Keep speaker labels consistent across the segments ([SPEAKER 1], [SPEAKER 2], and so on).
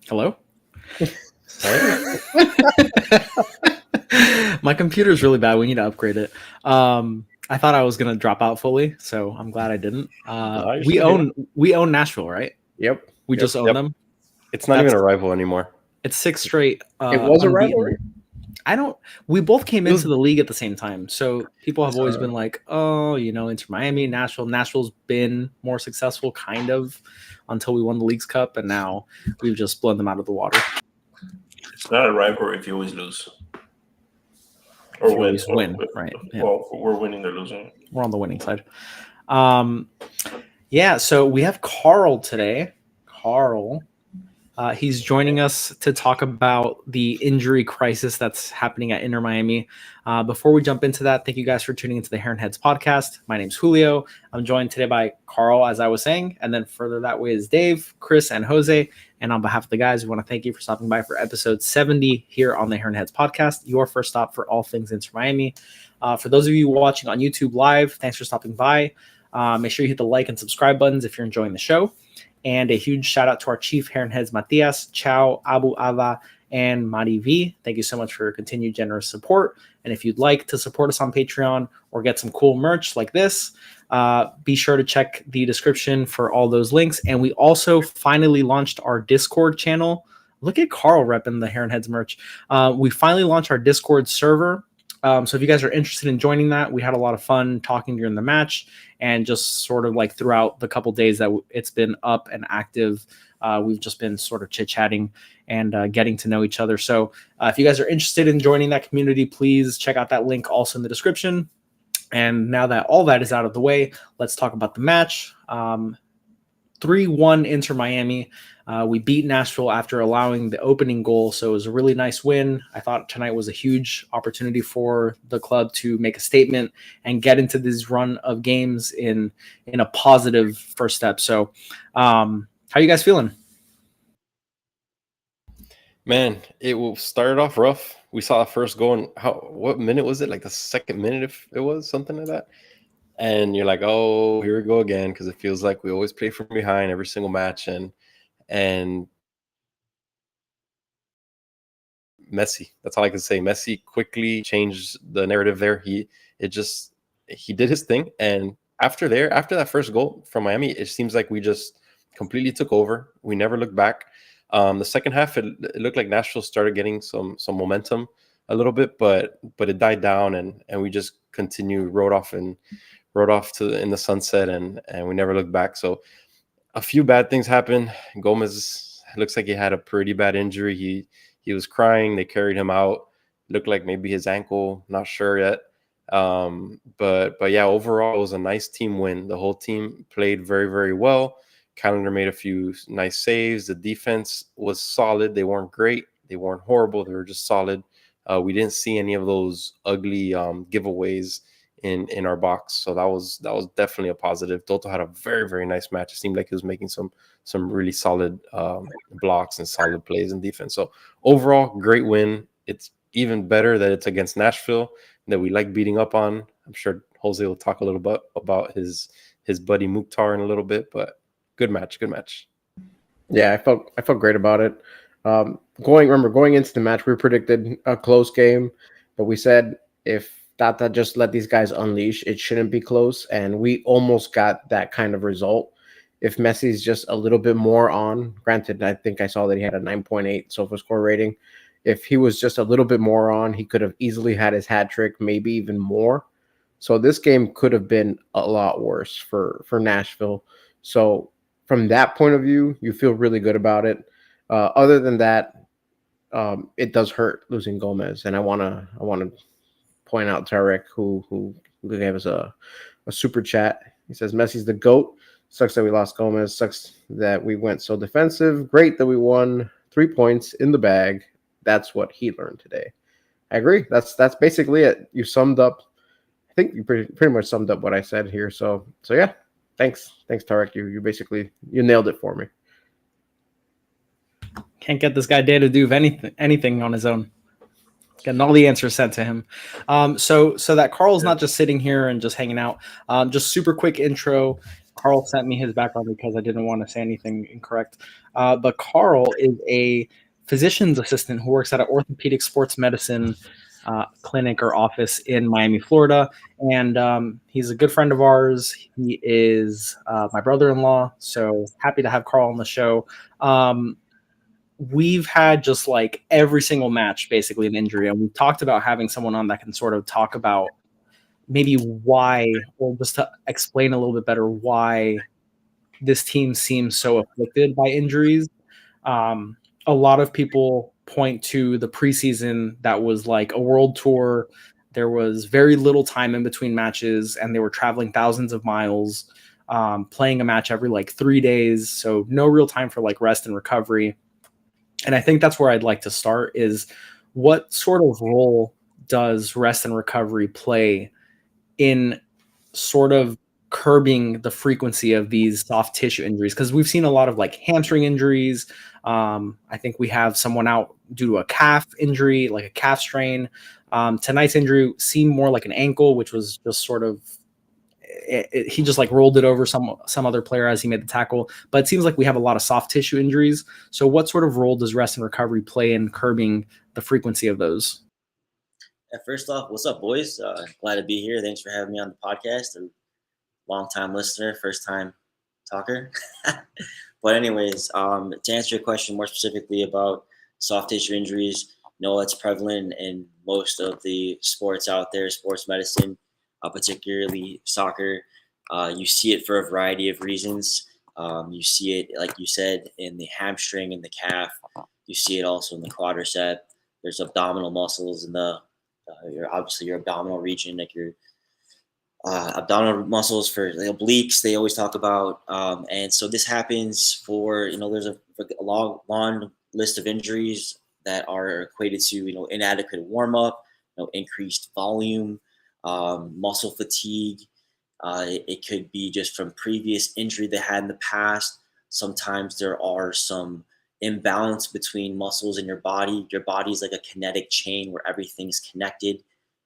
[SPEAKER 1] Hello? My computer's really bad. We need to upgrade it. I thought I was gonna drop out fully, so I'm glad I didn't. We own Nashville, right?
[SPEAKER 2] Yep.
[SPEAKER 1] We just own them.
[SPEAKER 3] It's not even a rival anymore.
[SPEAKER 1] It's 6 straight.
[SPEAKER 2] It was
[SPEAKER 1] unbeaten.
[SPEAKER 2] a rivalry?
[SPEAKER 1] We both came into the league at the same time. So people have always been like, oh, Inter Miami, Nashville. Nashville's been more successful, kind of, until we won the Leagues Cup, and now we've just blown them out of the water.
[SPEAKER 4] It's not a rivalry if you always lose.
[SPEAKER 1] Or win, right?
[SPEAKER 4] Yeah. Well, we're winning, they're losing.
[SPEAKER 1] We're on the winning side. So we have Carl today. Carl. He's joining us to talk about the injury crisis that's happening at Inter Miami. Before we jump into that, thank you guys for tuning into the Hair and Heads podcast. My name's Julio. I'm joined today by Carl, as I was saying, and then further that way is Dave, Chris, and Jose. And on behalf of the guys, we want to thank you for stopping by for episode 70 here on the Hair and Heads podcast, your first stop for all things Inter Miami. For those of you watching on YouTube live, thanks for stopping by. Make sure you hit the like and subscribe buttons if you're enjoying the show. And a huge shout out to our chief Hair and Heads, Matias, Chow, Abu Ava, and Mari V. Thank you so much for your continued generous support. And if you'd like to support us on Patreon or get some cool merch like this, be sure to check the description for all those links. And we also finally launched our Discord channel. Look at Carl repping the Hair and Heads merch. We finally launched our Discord server. So if you guys are interested in joining that, we had a lot of fun talking during the match and just sort of like throughout the couple days that it's been up and active. We've just been sort of chit-chatting and getting to know each other. So if you guys are interested in joining that community, please check out that link also in the description. And now that all that is out of the way, let's talk about the match. 3-1 Inter Miami. We beat Nashville after allowing the opening goal, so it was a really nice win. I thought tonight was a huge opportunity for the club to make a statement and get into this run of games in a positive first step. So how are you guys feeling?
[SPEAKER 3] Man, it started off rough. We saw the first goal, and what minute was it? Like the second minute, if it was something like that. And you're like, oh, here we go again, because it feels like we always play from behind every single match. And Messi, that's all I can say. Messi quickly changed the narrative there. He did his thing. And after that first goal from Miami, it seems like we just completely took over. We never looked back. The second half, it looked like Nashville started getting some momentum a little bit, but it died down, and we just continued, rode off in the sunset, and we never looked back. So a few bad things happened. Gomez looks like he had a pretty bad injury. He was crying. They carried him out. Looked like maybe his ankle. Not sure yet. But yeah, overall it was a nice team win. The whole team played very, very well. Callender made a few nice saves. The defense was solid. They weren't great. They weren't horrible. They were just solid. We didn't see any of those ugly giveaways in our box, so that was definitely a positive. Toto had a very, very nice match. It seemed like he was making some really solid blocks and solid plays in defense. So overall, great win. It's even better that it's against Nashville that we like beating up on. I'm sure Jose will talk a little bit about his buddy Mukhtar in a little bit, but good match.
[SPEAKER 2] Yeah, I felt great about it. Going into the match, we predicted a close game, but we said if Tata just let these guys unleash, it shouldn't be close, and we almost got that kind of result. If Messi's just a little bit more on, granted, I think I saw that he had a 9.8 SofaScore rating. If he was just a little bit more on, he could have easily had his hat trick, maybe even more. So this game could have been a lot worse for Nashville. So from that point of view, you feel really good about it. Other than that, it does hurt losing Gomez, and I want to point out Tarek who gave us a super chat. He says Messi's the GOAT. Sucks that we lost Gomez. Sucks that we went so defensive. Great that we won 3 points in the bag. That's what he learned today. I agree. That's basically it. You summed up. I think you pretty much summed up what I said here. So yeah, thanks, Tarek. You basically you nailed it for me.
[SPEAKER 1] Can't get this guy day to do anything on his own. Getting all the answers sent to him. So that Carl's not just sitting here and just hanging out. Just super quick intro. Carl sent me his background because I didn't want to say anything incorrect. But Carl is a physician's assistant who works at an orthopedic sports medicine clinic or office in Miami, Florida. And he's a good friend of ours. He is my brother-in-law. So happy to have Carl on the show. We've had just like every single match, basically an injury. And we've talked about having someone on that can sort of talk about maybe why, or just to explain a little bit better why this team seems so afflicted by injuries. A lot of people point to the preseason that was like a world tour. There was very little time in between matches, and they were traveling thousands of miles, playing a match every like 3 days. So no real time for like rest and recovery. And I think that's where I'd like to start is what sort of role does rest and recovery play in sort of curbing the frequency of these soft tissue injuries? Because we've seen a lot of like hamstring injuries. I think we have someone out due to a calf injury, like a calf strain. Tonight's injury seemed more like an ankle, which was just sort of he just like rolled it over some other player as he made the tackle. But it seems like we have a lot of soft tissue injuries. So what sort of role does rest and recovery play in curbing the frequency of those?
[SPEAKER 5] First off, what's up, boys? Glad to be here. Thanks for having me on the podcast. A long-time listener, first-time talker. But anyways, to answer your question more specifically about soft tissue injuries, that's prevalent in most of the sports out there, sports medicine, particularly soccer. You see it for a variety of reasons. You see it, like you said, in the hamstring and the calf. You see it also in the quadricep. There's abdominal muscles in the your abdominal region, like your abdominal muscles for the obliques. They always talk about, and so this happens for there's a long list of injuries that are equated to inadequate warm up, increased volume, muscle fatigue. It could be just from previous injury they had in the past. Sometimes there are some imbalance between muscles in your body. Your body is like a kinetic chain where everything's connected.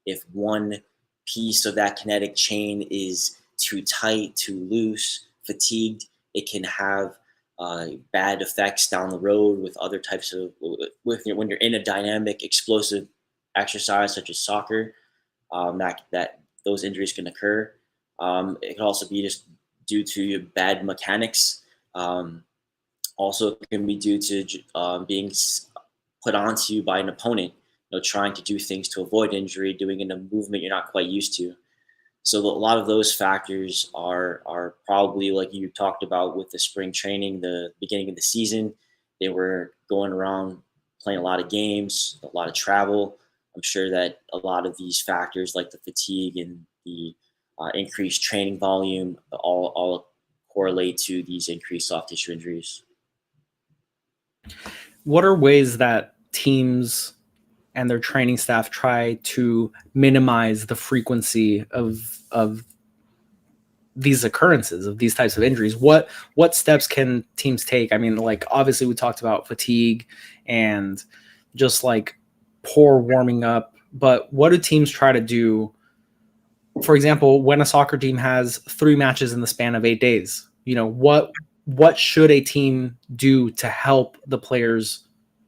[SPEAKER 5] If one piece of that kinetic chain is too tight, too loose, fatigued, it can have bad effects down the road with other types of when you're in a dynamic, explosive exercise such as soccer. That those injuries can occur. It can also be just due to bad mechanics. Also, it can be due to being put onto you by an opponent, trying to do things to avoid injury, doing in a movement you're not quite used to. So a lot of those factors are probably like you talked about with the spring training, the beginning of the season. They were going around playing a lot of games, a lot of travel. I'm sure that a lot of these factors like the fatigue and the increased training volume all correlate to these increased soft tissue injuries.
[SPEAKER 1] What are ways that teams and their training staff try to minimize the frequency of these occurrences, of these types of injuries? What steps can teams take? I mean, like obviously we talked about fatigue and just like poor warming up, but what do teams try to do? For example, when a soccer team has 3 matches in the span of 8 days, what should a team do to help the players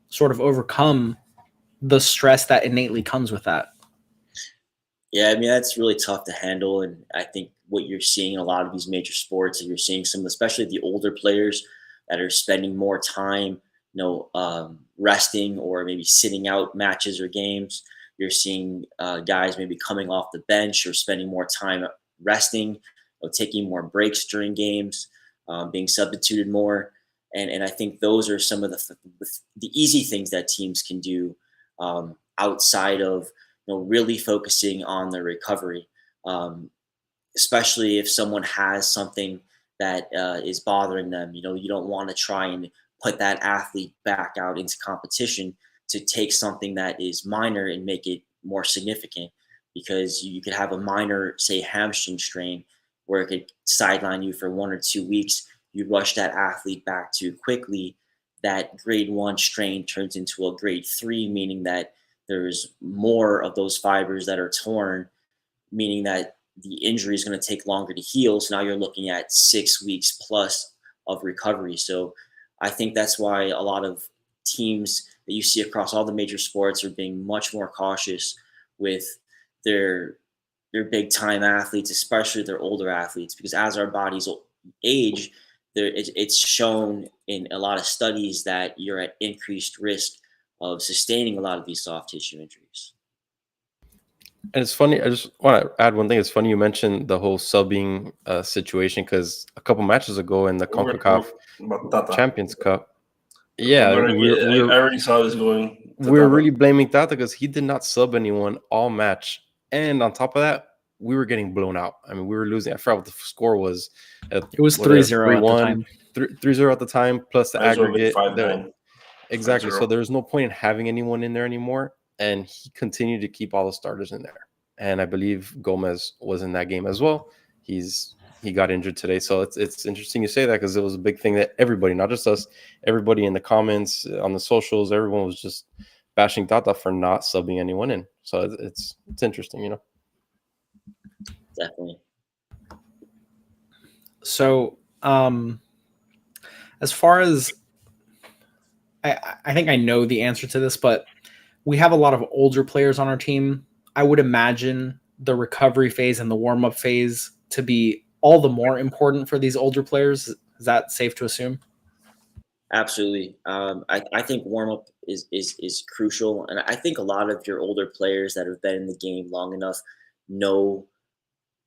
[SPEAKER 1] sort of overcome the stress that innately comes with that?
[SPEAKER 5] Yeah, I mean, that's really tough to handle. And I think what you're seeing in a lot of these major sports, and you're seeing some, especially the older players that are spending more time, resting or maybe sitting out matches or games. You're seeing guys maybe coming off the bench or spending more time resting, taking more breaks during games, being substituted more. And I think those are some of the easy things that teams can do outside of really focusing on the recovery, especially if someone has something that is bothering them. You don't want to try and put that athlete back out into competition to take something that is minor and make it more significant. because you could have a minor, say, hamstring strain where it could sideline you for 1 or 2 weeks. You rush that athlete back too quickly. That grade 1 strain turns into a grade 3, meaning that there's more of those fibers that are torn, meaning that the injury is going to take longer to heal. So now you're looking at 6 weeks plus of recovery. So I think that's why a lot of teams that you see across all the major sports are being much more cautious with their big time athletes, especially their older athletes, because as our bodies age, it's shown in a lot of studies that you're at increased risk of sustaining a lot of these soft tissue injuries.
[SPEAKER 3] And it's funny. I just want to add one thing. It's funny you mentioned the whole subbing situation, because a couple matches ago in the CONCACAF Champions Cup, yeah,
[SPEAKER 4] I already saw this going.
[SPEAKER 3] We're really blaming Tata because he did not sub anyone all match, and on top of that, we were getting blown out. I mean, we were losing. I forgot what the score was.
[SPEAKER 1] It was 3-0 at the time.
[SPEAKER 3] 3-0 at the time, plus the aggregate.
[SPEAKER 4] 5-9.
[SPEAKER 3] Exactly.
[SPEAKER 4] 5-0.
[SPEAKER 3] So there's no point in having anyone in there anymore. And he continued to keep all the starters in there. And I believe Gomez was in that game as well. He got injured today. So it's interesting you say that, because it was a big thing that everybody, not just us, everybody in the comments, on the socials, everyone was just bashing Tata for not subbing anyone in. So it's interesting, you know.
[SPEAKER 5] Definitely.
[SPEAKER 1] So as far as I think I know the answer to this, but we have a lot of older players on our team. I would imagine the recovery phase and the warm-up phase to be all the more important for these older players. Is that safe to assume?
[SPEAKER 5] Absolutely. I think warm-up is crucial. And I think a lot of your older players that have been in the game long enough know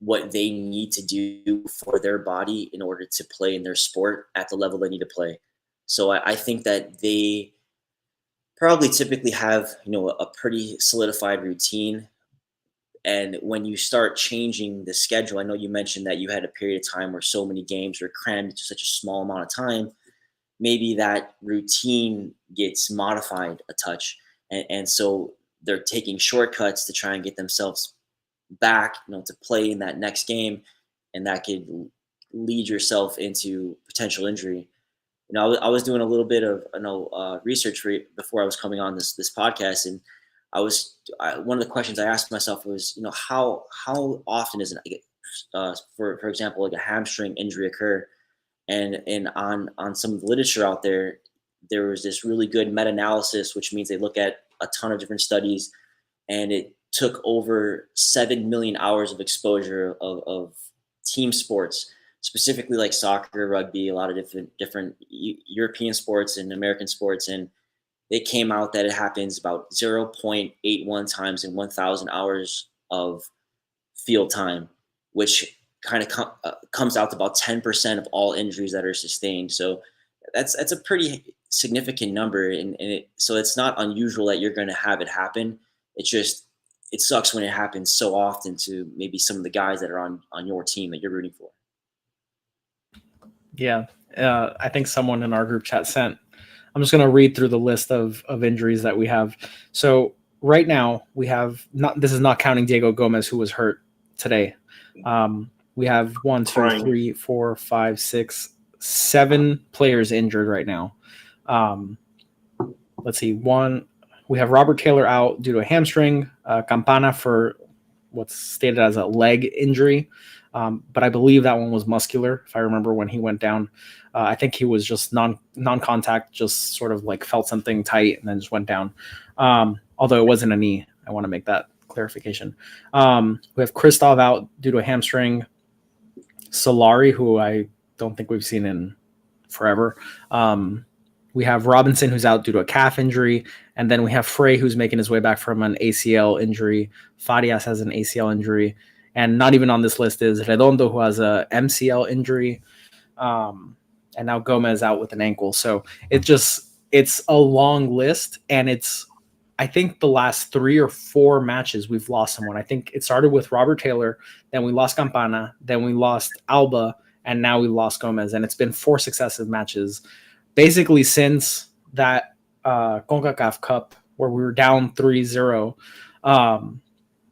[SPEAKER 5] what they need to do for their body in order to play in their sport at the level they need to play. So I think that they probably typically have, a pretty solidified routine. And when you start changing the schedule, I know you mentioned that you had a period of time where so many games were crammed into such a small amount of time. Maybe that routine gets modified a touch. And so they're taking shortcuts to try and get themselves back, to play in that next game. And that could lead yourself into potential injury. I was doing a little bit of research before I was coming on this podcast, and one of the questions I asked myself was, how often is it, for example, like a hamstring injury occur, and on some of the literature out there, there was this really good meta-analysis, which means they look at a ton of different studies, and it took over 7 million hours of exposure of team sports, specifically like soccer, rugby, a lot of different European sports and American sports. And it came out that it happens about 0.81 times in 1,000 hours of field time, which kind of comes out to about 10% of all injuries that are sustained. So that's a pretty significant number. So it's not unusual that you're going to have it happen. It sucks when it happens so often to maybe some of the guys that are on your team that you're rooting for.
[SPEAKER 1] Yeah. I think someone in our group chat sent, I'm just going to read through the list of injuries that we have. So right now we have this is not counting Diego Gomez, who was hurt today. We have 1, 2, 3, 4, 5, 6, 7 players injured right now. Let's see. We have Robert Taylor out due to a hamstring, Campana for what's stated as a leg injury. But I believe that one was muscular, if I remember when he went down. I think he was just non-contact, just sort of like felt something tight and then just went down. Although it wasn't a knee. I want to make that clarification. We have Christoph out due to a hamstring. Solari, who I don't think we've seen in forever. We have Robinson, who's out due to a calf injury. And then we have Frey, who's making his way back from an ACL injury. Farias has an ACL injury. And not even on this list is Redondo, who has a MCL injury. And now Gomez out with an ankle. So it's a long list. And I think the last 3 or 4 matches we've lost someone. I think it started with Robert Taylor, then we lost Campana, then we lost Alba, and now we lost Gomez. And it's been 4 successive matches, basically since that CONCACAF Cup where we were down 3-0.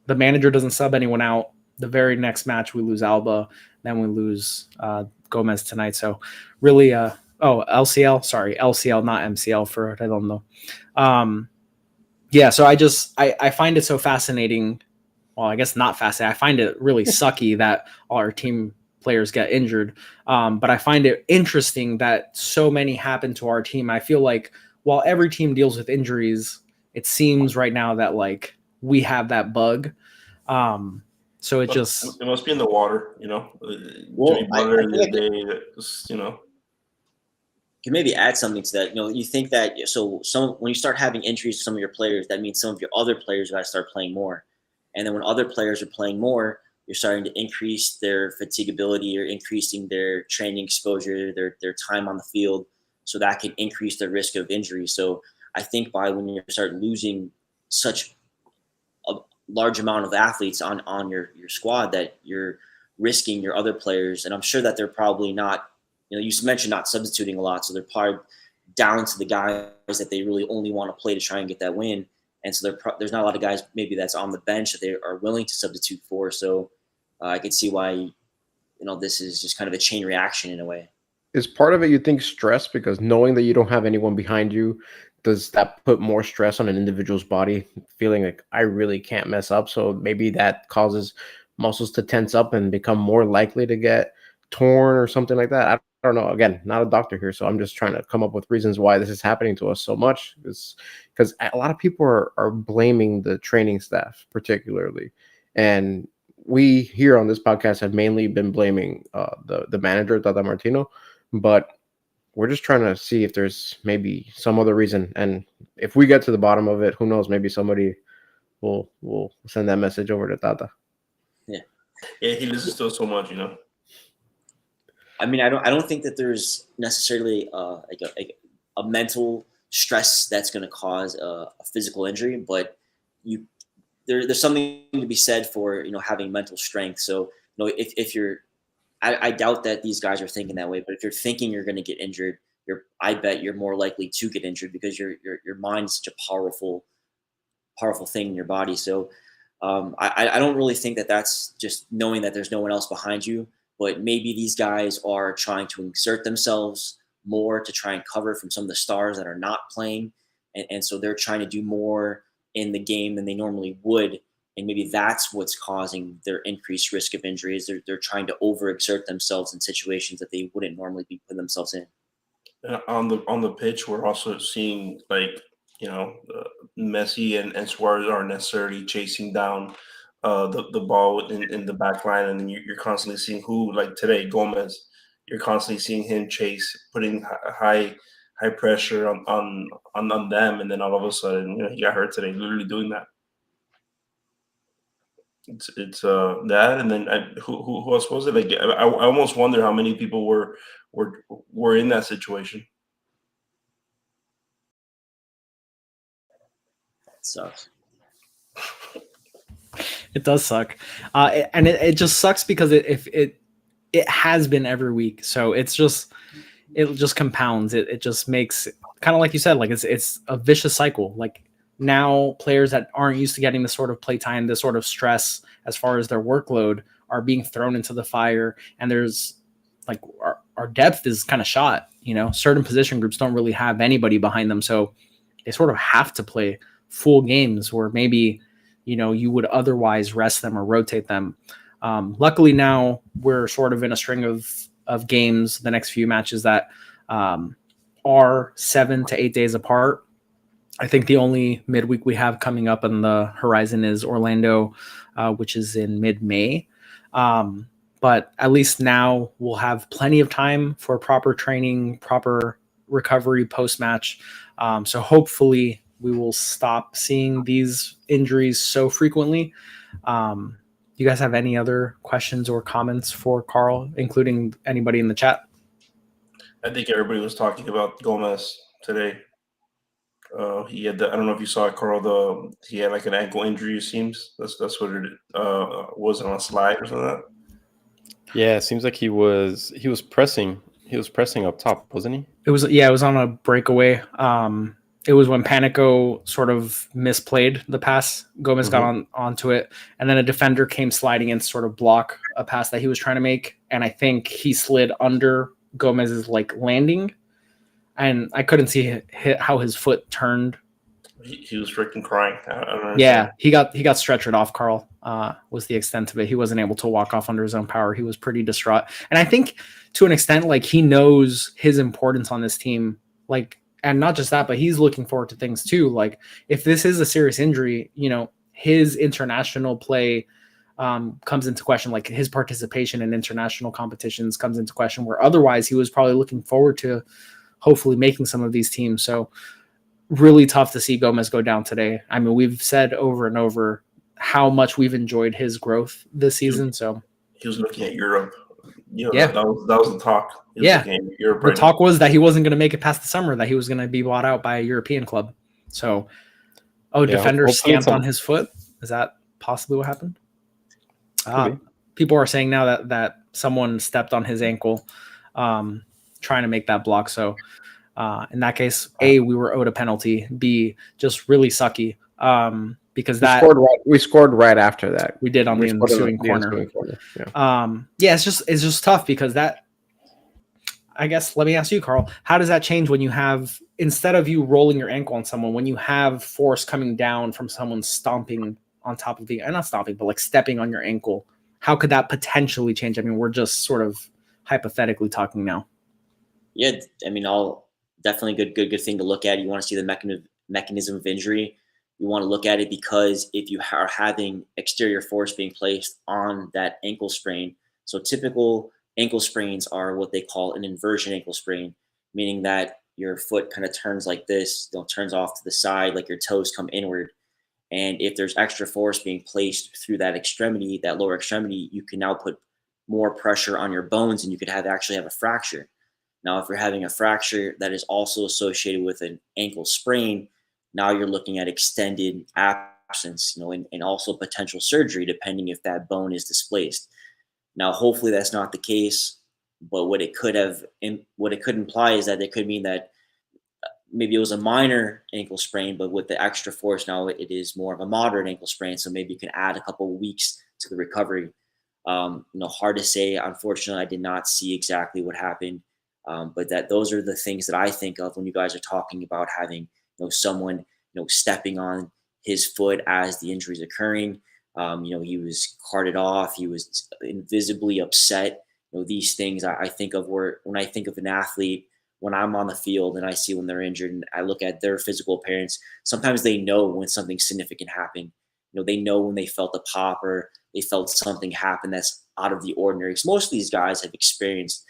[SPEAKER 1] the manager doesn't sub anyone out. The very next match we lose Alba, then we lose Gomez tonight. So really, LCL, sorry, LCL, not MCL for I don't know. Yeah, so I find it so fascinating. Well, I guess not fascinating. I find it really sucky that all our team players get injured. But I find it interesting that so many happen to our team. I feel like while every team deals with injuries, it seems right now that like we have that bug. So it
[SPEAKER 4] must be in the water,
[SPEAKER 5] Well,
[SPEAKER 4] Jimmy Butler,
[SPEAKER 5] can maybe add something to that. You think that when you start having injuries to some of your players, that means some of your other players got to start playing more. And then when other players are playing more, you're starting to increase their fatigability or increasing their training exposure, their time on the field. So that can increase the risk of injury. So I think when you start losing such a large amount of athletes on your squad, that you're risking your other players. And I'm sure that they're probably not, you mentioned not substituting a lot. So they're probably down to the guys that they really only want to play to try and get that win. And so there's not a lot of guys maybe that's on the bench that they are willing to substitute for. So I could see why, this is just kind of a chain reaction in a way.
[SPEAKER 2] Is part of it, you think, stress? Because knowing that you don't have anyone behind you, does that put more stress on an individual's body, feeling like I really can't mess up? So maybe that causes muscles to tense up and become more likely to get torn or something like that. I don't know. Again, not a doctor here, so I'm just trying to come up with reasons why this is happening to us so much. Because a lot of people are blaming the training staff, particularly, and we here on this podcast have mainly been blaming the manager, Tata Martino, but we're just trying to see if there's maybe some other reason. And if we get to the bottom of it, who knows? Maybe somebody will send that message over to Tata.
[SPEAKER 5] Yeah,
[SPEAKER 4] he listens to us so much,
[SPEAKER 5] I mean, I don't think that there's necessarily like a mental stress that's going to cause a physical injury, but there's something to be said for having mental strength. So if you're, I doubt that these guys are thinking that way, but if you're thinking you're going to get injured, I bet you're more likely to get injured because your mind is such a powerful thing in your body. So I don't really think that that's just knowing that there's no one else behind you. But maybe these guys are trying to exert themselves more to try and cover from some of the stars that are not playing. And so they're trying to do more in the game than they normally would. And maybe that's what's causing their increased risk of injuries. They're trying to overexert themselves in situations that they wouldn't normally be putting themselves in.
[SPEAKER 4] On the pitch, we're also seeing Messi and Suarez aren't necessarily chasing down the ball in the back line, and then you're constantly seeing like today, Gomez, you're constantly seeing him chase, putting high pressure on them, and then all of a sudden, he got hurt today, literally doing that. It's that, and then who else was it? Like I almost wonder how many people were in that situation.
[SPEAKER 5] That sucks.
[SPEAKER 1] It does suck, and it just sucks because it has been every week, so it just compounds. It just makes, kind of like you said, like it's a vicious cycle. Like now, players that aren't used to getting this sort of play time, this sort of stress as far as their workload, are being thrown into the fire, and there's like our depth is kind of shot. Certain position groups don't really have anybody behind them, so they sort of have to play full games where maybe you would otherwise rest them or rotate them. Luckily now we're sort of in a string of games, the next few matches that are 7 to 8 days apart. I think the only midweek we have coming up on the horizon is Orlando, which is in mid-May. But at least now we'll have plenty of time for proper training, proper recovery post-match. So hopefully we will stop seeing these injuries so frequently. You guys have any other questions or comments for Carl, including anybody in the chat?
[SPEAKER 4] I think everybody was talking about Gomez today. He had I don't know if you saw it, Carl. He had like an ankle injury. It seems that's what it was on a slide or something like that.
[SPEAKER 3] Yeah, it seems like he was pressing. He was pressing up top, wasn't he?
[SPEAKER 1] It was on a breakaway. it was when Panico sort of misplayed the pass. Gomez got onto it, and then a defender came sliding in to sort of block a pass that he was trying to make, and I think he slid under Gomez's like landing, and I couldn't see how his foot turned.
[SPEAKER 4] He was freaking crying. I don't understand.
[SPEAKER 1] Yeah, he got stretchered off. Carl was the extent of it. He wasn't able to walk off under his own power. He was pretty distraught, and I think to an extent, like he knows his importance on this team. Like, and not just that, but he's looking forward to things too. Like, if this is a serious injury, you know, his international play comes into question. Like his participation in international competitions comes into question. Where otherwise, he was probably looking forward to hopefully making some of these teams. So. Really tough to see Gomez go down today. I mean, we've said over and over how much we've enjoyed his growth this season. So
[SPEAKER 4] he was looking at Europe. You know,
[SPEAKER 1] yeah,
[SPEAKER 4] that was the talk.
[SPEAKER 1] Europe the talk was that he wasn't going to make it past the summer, that he was going to be bought out by a European club. So, defender stamped on his foot. Is that possibly what happened? People are saying now that someone stepped on his ankle, trying to make that block. So. In that case, A, we were owed a penalty. B, just really sucky because
[SPEAKER 2] we scored right after that.
[SPEAKER 1] We did on the ensuing corner. Yeah, it's just tough because that. I guess let me ask you, Carl, how does that change when you have, instead of you rolling your ankle on someone, when you have force coming down from someone stomping on top of not stomping, but like stepping on your ankle? How could that potentially change? I mean, we're just sort of hypothetically talking now.
[SPEAKER 5] Yeah, I mean, definitely good thing to look at. You want to see the mechanism of injury. You want to look at it because if you are having exterior force being placed on that ankle sprain, so typical ankle sprains are what they call an inversion ankle sprain, meaning that your foot kind of turns like this, turns off to the side, like your toes come inward. And if there's extra force being placed through that extremity, that lower extremity, you can now put more pressure on your bones and you could actually have a fracture. Now, if you're having a fracture that is also associated with an ankle sprain, now you're looking at extended absence, and also potential surgery, depending if that bone is displaced. Now, hopefully that's not the case, but what it could imply is that it could mean that maybe it was a minor ankle sprain, but with the extra force, now it is more of a moderate ankle sprain. So maybe you can add a couple of weeks to the recovery. Hard to say. Unfortunately, I did not see exactly what happened. But those are the things that I think of when you guys are talking about having someone stepping on his foot as the injury is occurring. He was carted off. He was invisibly upset. These things I think of when I think of an athlete, when I'm on the field and I see when they're injured and I look at their physical appearance, sometimes they know when something significant happened. They know when they felt a pop or they felt something happen that's out of the ordinary. Because most of these guys have experienced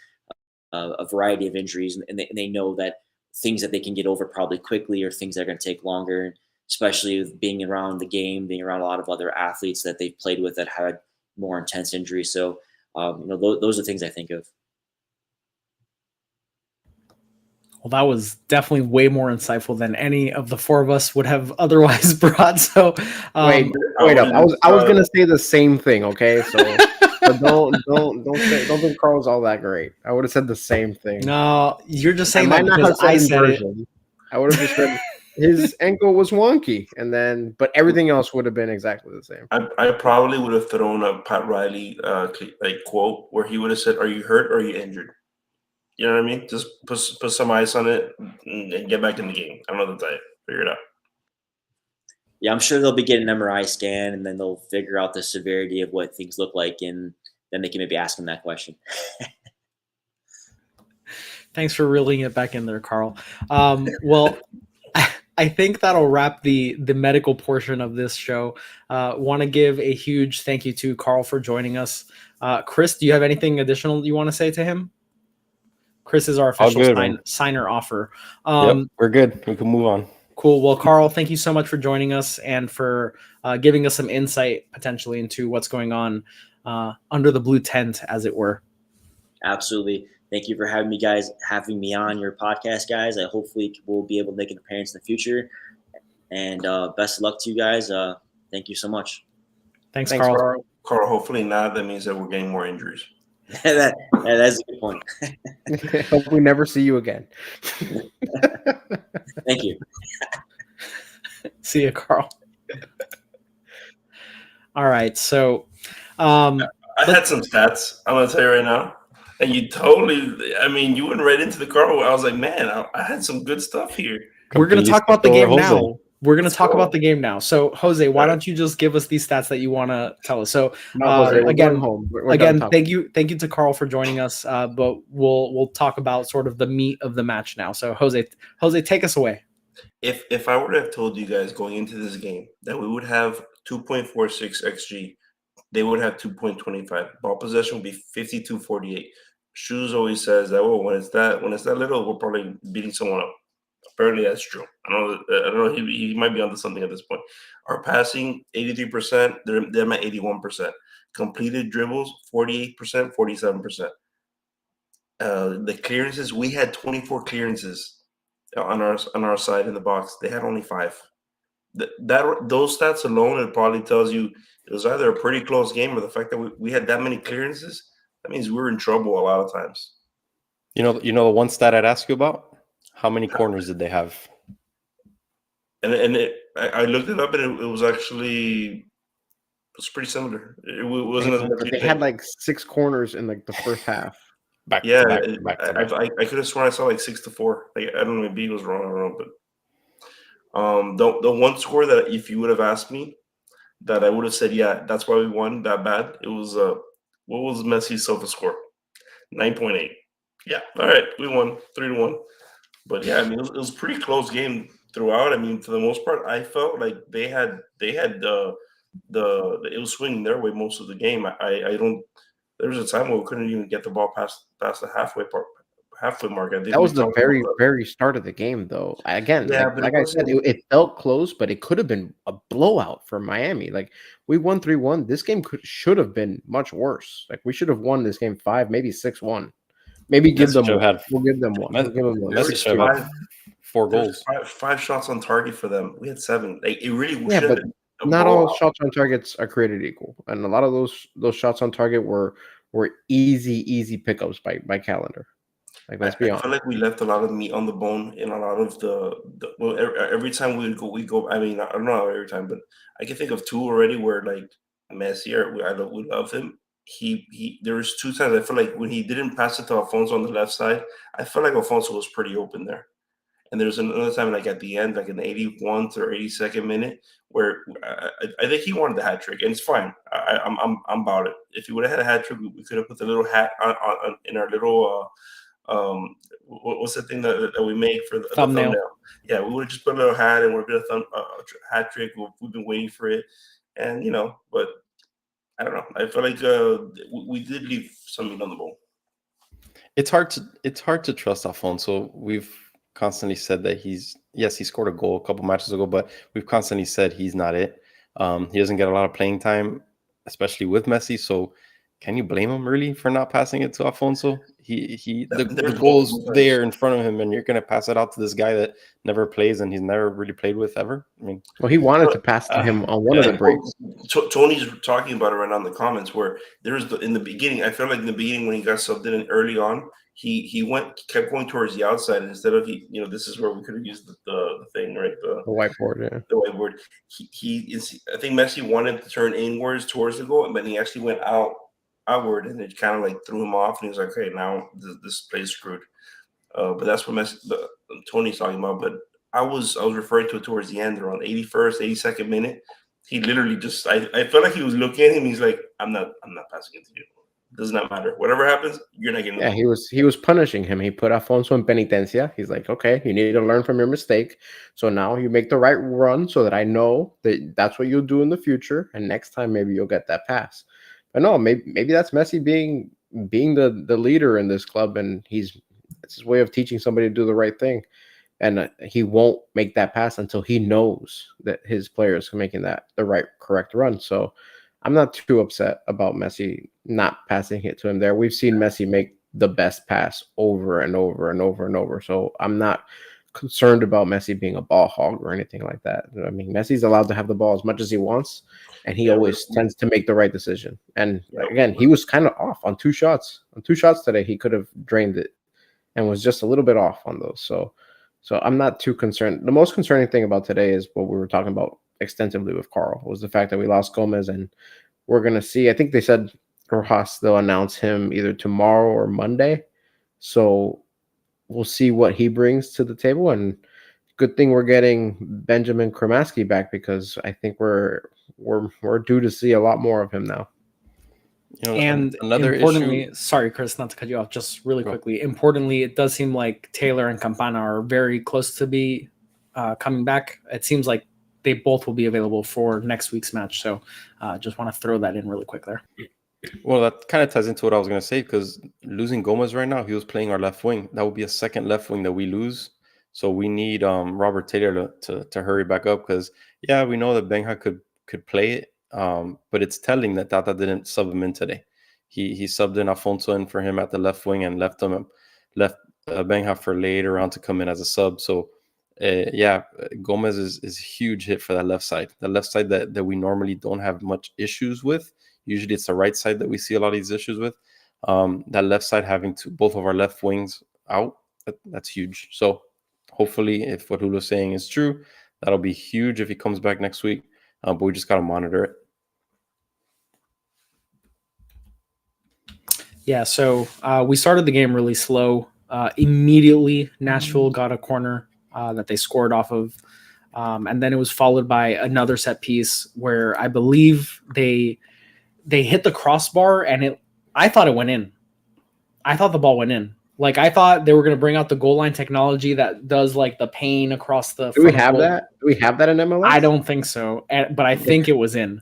[SPEAKER 5] a variety of injuries, and they know that things that they can get over probably quickly or things that are going to take longer, especially with being around the game, being around a lot of other athletes that they've played with that had more intense injuries. So, those are things I think of.
[SPEAKER 1] Well, that was definitely way more insightful than any of the four of us would have otherwise brought. So,
[SPEAKER 2] wait up. I was gonna say the same thing. Okay, so don't think Carl's all that great. I would have said the same thing.
[SPEAKER 1] No, you're just saying that because I said it.
[SPEAKER 2] I would have just said his ankle was wonky, but everything else would have been exactly the same.
[SPEAKER 4] I probably would have thrown a Pat Riley quote where he would have said, "Are you hurt or are you injured?" You know what I mean? Just put some ice on it and get back in the game. I don't know the type. Figure it out.
[SPEAKER 5] Yeah, I'm sure they'll be getting an MRI scan, and then they'll figure out the severity of what things look like, and then they can maybe ask him that question.
[SPEAKER 1] Thanks for reeling it back in there, Carl. Well, I think that'll wrap the medical portion of this show. Want to give a huge thank you to Carl for joining us. Chris, do you have anything additional you want to say to him? Chris is our official signer offer.
[SPEAKER 3] Yep, we're good. We can move on.
[SPEAKER 1] Cool. Well, Carl, thank you so much for joining us and for giving us some insight potentially into what's going on under the blue tent, as it were.
[SPEAKER 5] Absolutely. Thank you for having me on your podcast, guys. I hopefully will be able to make an appearance in the future. And best of luck to you guys. Thank you so much.
[SPEAKER 1] Thanks, Carl.
[SPEAKER 4] Carl, hopefully not. That means that we're getting more injuries.
[SPEAKER 5] That's a good point.
[SPEAKER 2] Hope we never see you again.
[SPEAKER 5] Thank you.
[SPEAKER 1] See you, Carl. All right, so
[SPEAKER 4] I had some stats. I'm gonna tell you right now, and you totally. I mean, you went right into the car. I was like, man, I had some good stuff here.
[SPEAKER 1] we're going to
[SPEAKER 3] Completely
[SPEAKER 1] talk about the
[SPEAKER 3] skipped over
[SPEAKER 1] game
[SPEAKER 3] Jose.
[SPEAKER 1] now. We're going to
[SPEAKER 4] Let's
[SPEAKER 1] talk
[SPEAKER 4] go.
[SPEAKER 1] about the game now. So, Jose, why
[SPEAKER 4] All right.
[SPEAKER 1] don't you just give us these stats that you want to tell us? So,
[SPEAKER 2] No, Jose, we're
[SPEAKER 1] again,
[SPEAKER 2] going home. We're done talking.
[SPEAKER 1] thank you to Carl for joining us. But we'll talk about sort of the meat of the match now. So, Jose, take us away.
[SPEAKER 4] If I were to have told you guys going into this game that we would have 2.46 xG, they would have 2.25. Ball possession would be 52-48. Shoes always says that when it's that little, we're probably beating someone up. Apparently that's true. I don't know. He might be onto something at this point. Our passing 83%. They're at 81%. Completed dribbles 48%, 47%. The clearances, we had 24 clearances on our side in the box. They had only 5. Those stats alone, it probably tells you it was either a pretty close game or the fact that we had that many clearances. That means we were in trouble a lot of times.
[SPEAKER 3] You know the one stat I'd ask you about? How many corners did they have?
[SPEAKER 4] And I looked it up and it was actually pretty similar. It wasn't as much.
[SPEAKER 2] They had like 6 corners in like the first half.
[SPEAKER 3] Back
[SPEAKER 4] Yeah,
[SPEAKER 3] to back to back.
[SPEAKER 4] I could have sworn I saw like 6-4. Like, I don't know, maybe it was wrong. I don't know, but the one score that if you would have asked me, that I would have said, yeah, that's why we won that bad. It was what was Messi's SOFA score? 9.8. Yeah, all right, we won 3-1. But yeah, I mean, it was a pretty close game throughout. I mean, for the most part, I felt like they had the it was swinging their way most of the game. I don't. There was a time where we couldn't even get the ball past the halfway mark. I think
[SPEAKER 2] That was the very,
[SPEAKER 4] about
[SPEAKER 2] very start of the game, though. Again,
[SPEAKER 4] Yeah, but
[SPEAKER 2] like I said, it felt close, but it could have been a blowout for Miami. Like, we won 3-1. This game should have been much worse. Like, we should have won this game 5, maybe 6-1. Maybe give them one. We'll give them one. We'll give them one.
[SPEAKER 3] Messi should have had 4 goals.
[SPEAKER 4] Five shots on target for them. We had 7. Like, it really
[SPEAKER 2] Yeah,
[SPEAKER 4] should
[SPEAKER 2] but
[SPEAKER 4] have been a
[SPEAKER 2] not all
[SPEAKER 4] blowout.
[SPEAKER 2] shots on targets are created equal, and a lot of those shots on target were easy pickups by Calendar. Like, let's be
[SPEAKER 4] I
[SPEAKER 2] honest.
[SPEAKER 4] feel like we left a lot of meat on the bone in a lot of well, every time we go. I mean, I don't know every time, but I can think of 2 already where like Messi or we love him. He there was 2 times I feel like when he didn't pass it to Alfonso on the left side, I felt like Alfonso was pretty open there. And there's another time, like at the end, like in the 81st or 82nd minute, where I think he wanted the hat trick, and it's fine. I'm about it. If he would have had a hat trick, we could have put the little hat on in our little what's the thing that we make for the thumbnail? Yeah, we would have just put a little hat and we're gonna hat trick. We've been waiting for it, and but I don't know. I feel like we did leave some meat on the bone.
[SPEAKER 3] It's hard to trust Alfonso. We've constantly said that he scored a goal a couple matches ago, but we've constantly said he's not it. He doesn't get a lot of playing time, especially with Messi. So can you blame him really for not passing it to Alfonso? The goal's there in front of him, and you're gonna pass it out to this guy that never plays and he's never really played with ever. I mean,
[SPEAKER 2] well, he wanted to pass to him on one of the breaks.
[SPEAKER 4] Tony's talking about it right now in the comments where there's in the beginning. I feel like in the beginning when he got subbed in early on, he kept going towards the outside, and instead of this is where we could have used the thing, right? The
[SPEAKER 2] whiteboard, yeah.
[SPEAKER 4] The whiteboard. I think Messi wanted to turn inwards towards the goal, but he actually went outward, and it kind of like threw him off, and he was like, "Okay, now this play's screwed." But that's what Tony's talking about. But I was referring to it towards the end, around 81st, 82nd minute. He literally just I felt like he was looking at him. He's like, "I'm not passing it to you. Does not matter. Whatever happens, you're not getting."
[SPEAKER 2] Yeah, he was punishing him. He put Alfonso in penitencia. He's like, okay, you need to learn from your mistake. So now you make the right run, so that I know that that's what you'll do in the future, and next time maybe you'll get that pass. But no, maybe that's Messi being the leader in this club, and it's his way of teaching somebody to do the right thing. And he won't make that pass until he knows that his players are making the correct run. So I'm not too upset about Messi not passing it to him there. We've seen Messi make the best pass over and over and over and over. So I'm not concerned about Messi being a ball hog or anything like that. I mean, Messi's allowed to have the ball as much as he wants, and he always tends to make the right decision. And again, he was kind of off on 2 shots. On 2 shots today, he could have drained it and was just a little bit off on those. So I'm not too concerned. The most concerning thing about today is what we were talking about extensively with Carl, was the fact that we lost Gomez, and we're going to see, I think they said Rojas, they'll announce him either tomorrow or Monday. So we'll see what he brings to the table. And good thing we're getting Benjamin Kremaski back, because I think we're due to see a lot more of him now.
[SPEAKER 3] You know,
[SPEAKER 1] And
[SPEAKER 3] another
[SPEAKER 1] importantly,
[SPEAKER 3] issue.
[SPEAKER 1] sorry, Chris, not to cut you off, just really quickly. Importantly, it does seem like Taylor and Campana are very close to be coming back. It seems like they both will be available for next week's match. So just want to throw that in really quick there.
[SPEAKER 3] Well, that kind of ties into what I was going to say, because losing Gomez right now, he was playing our left wing. That would be a second left wing that we lose. So we need Robert Taylor to hurry back up, because, yeah, we know that Benja could play it, but it's telling that Tata didn't sub him in today. He subbed in Afonso in for him at the left wing and left Benja for later on to come in as a sub. So, Gomez is a huge hit for that left side. The left side that we normally don't have much issues with. Usually it's the right side that we see a lot of these issues with. That left side having both of our left wings out, that's huge. So hopefully, if what Julio's saying is true, that'll be huge if he comes back next week. But we just got to monitor it. Yeah,
[SPEAKER 1] so we started the game really slow. Immediately, Nashville got a corner that they scored off of. And then it was followed by another set piece where I believe they hit the crossbar, and I thought it went in. I thought the ball went in. Like, I thought they were going to bring out the goal line technology that does like the pane across the.
[SPEAKER 2] Do we have that? Do we have that in MLS?
[SPEAKER 1] I don't think so, but I think it was in.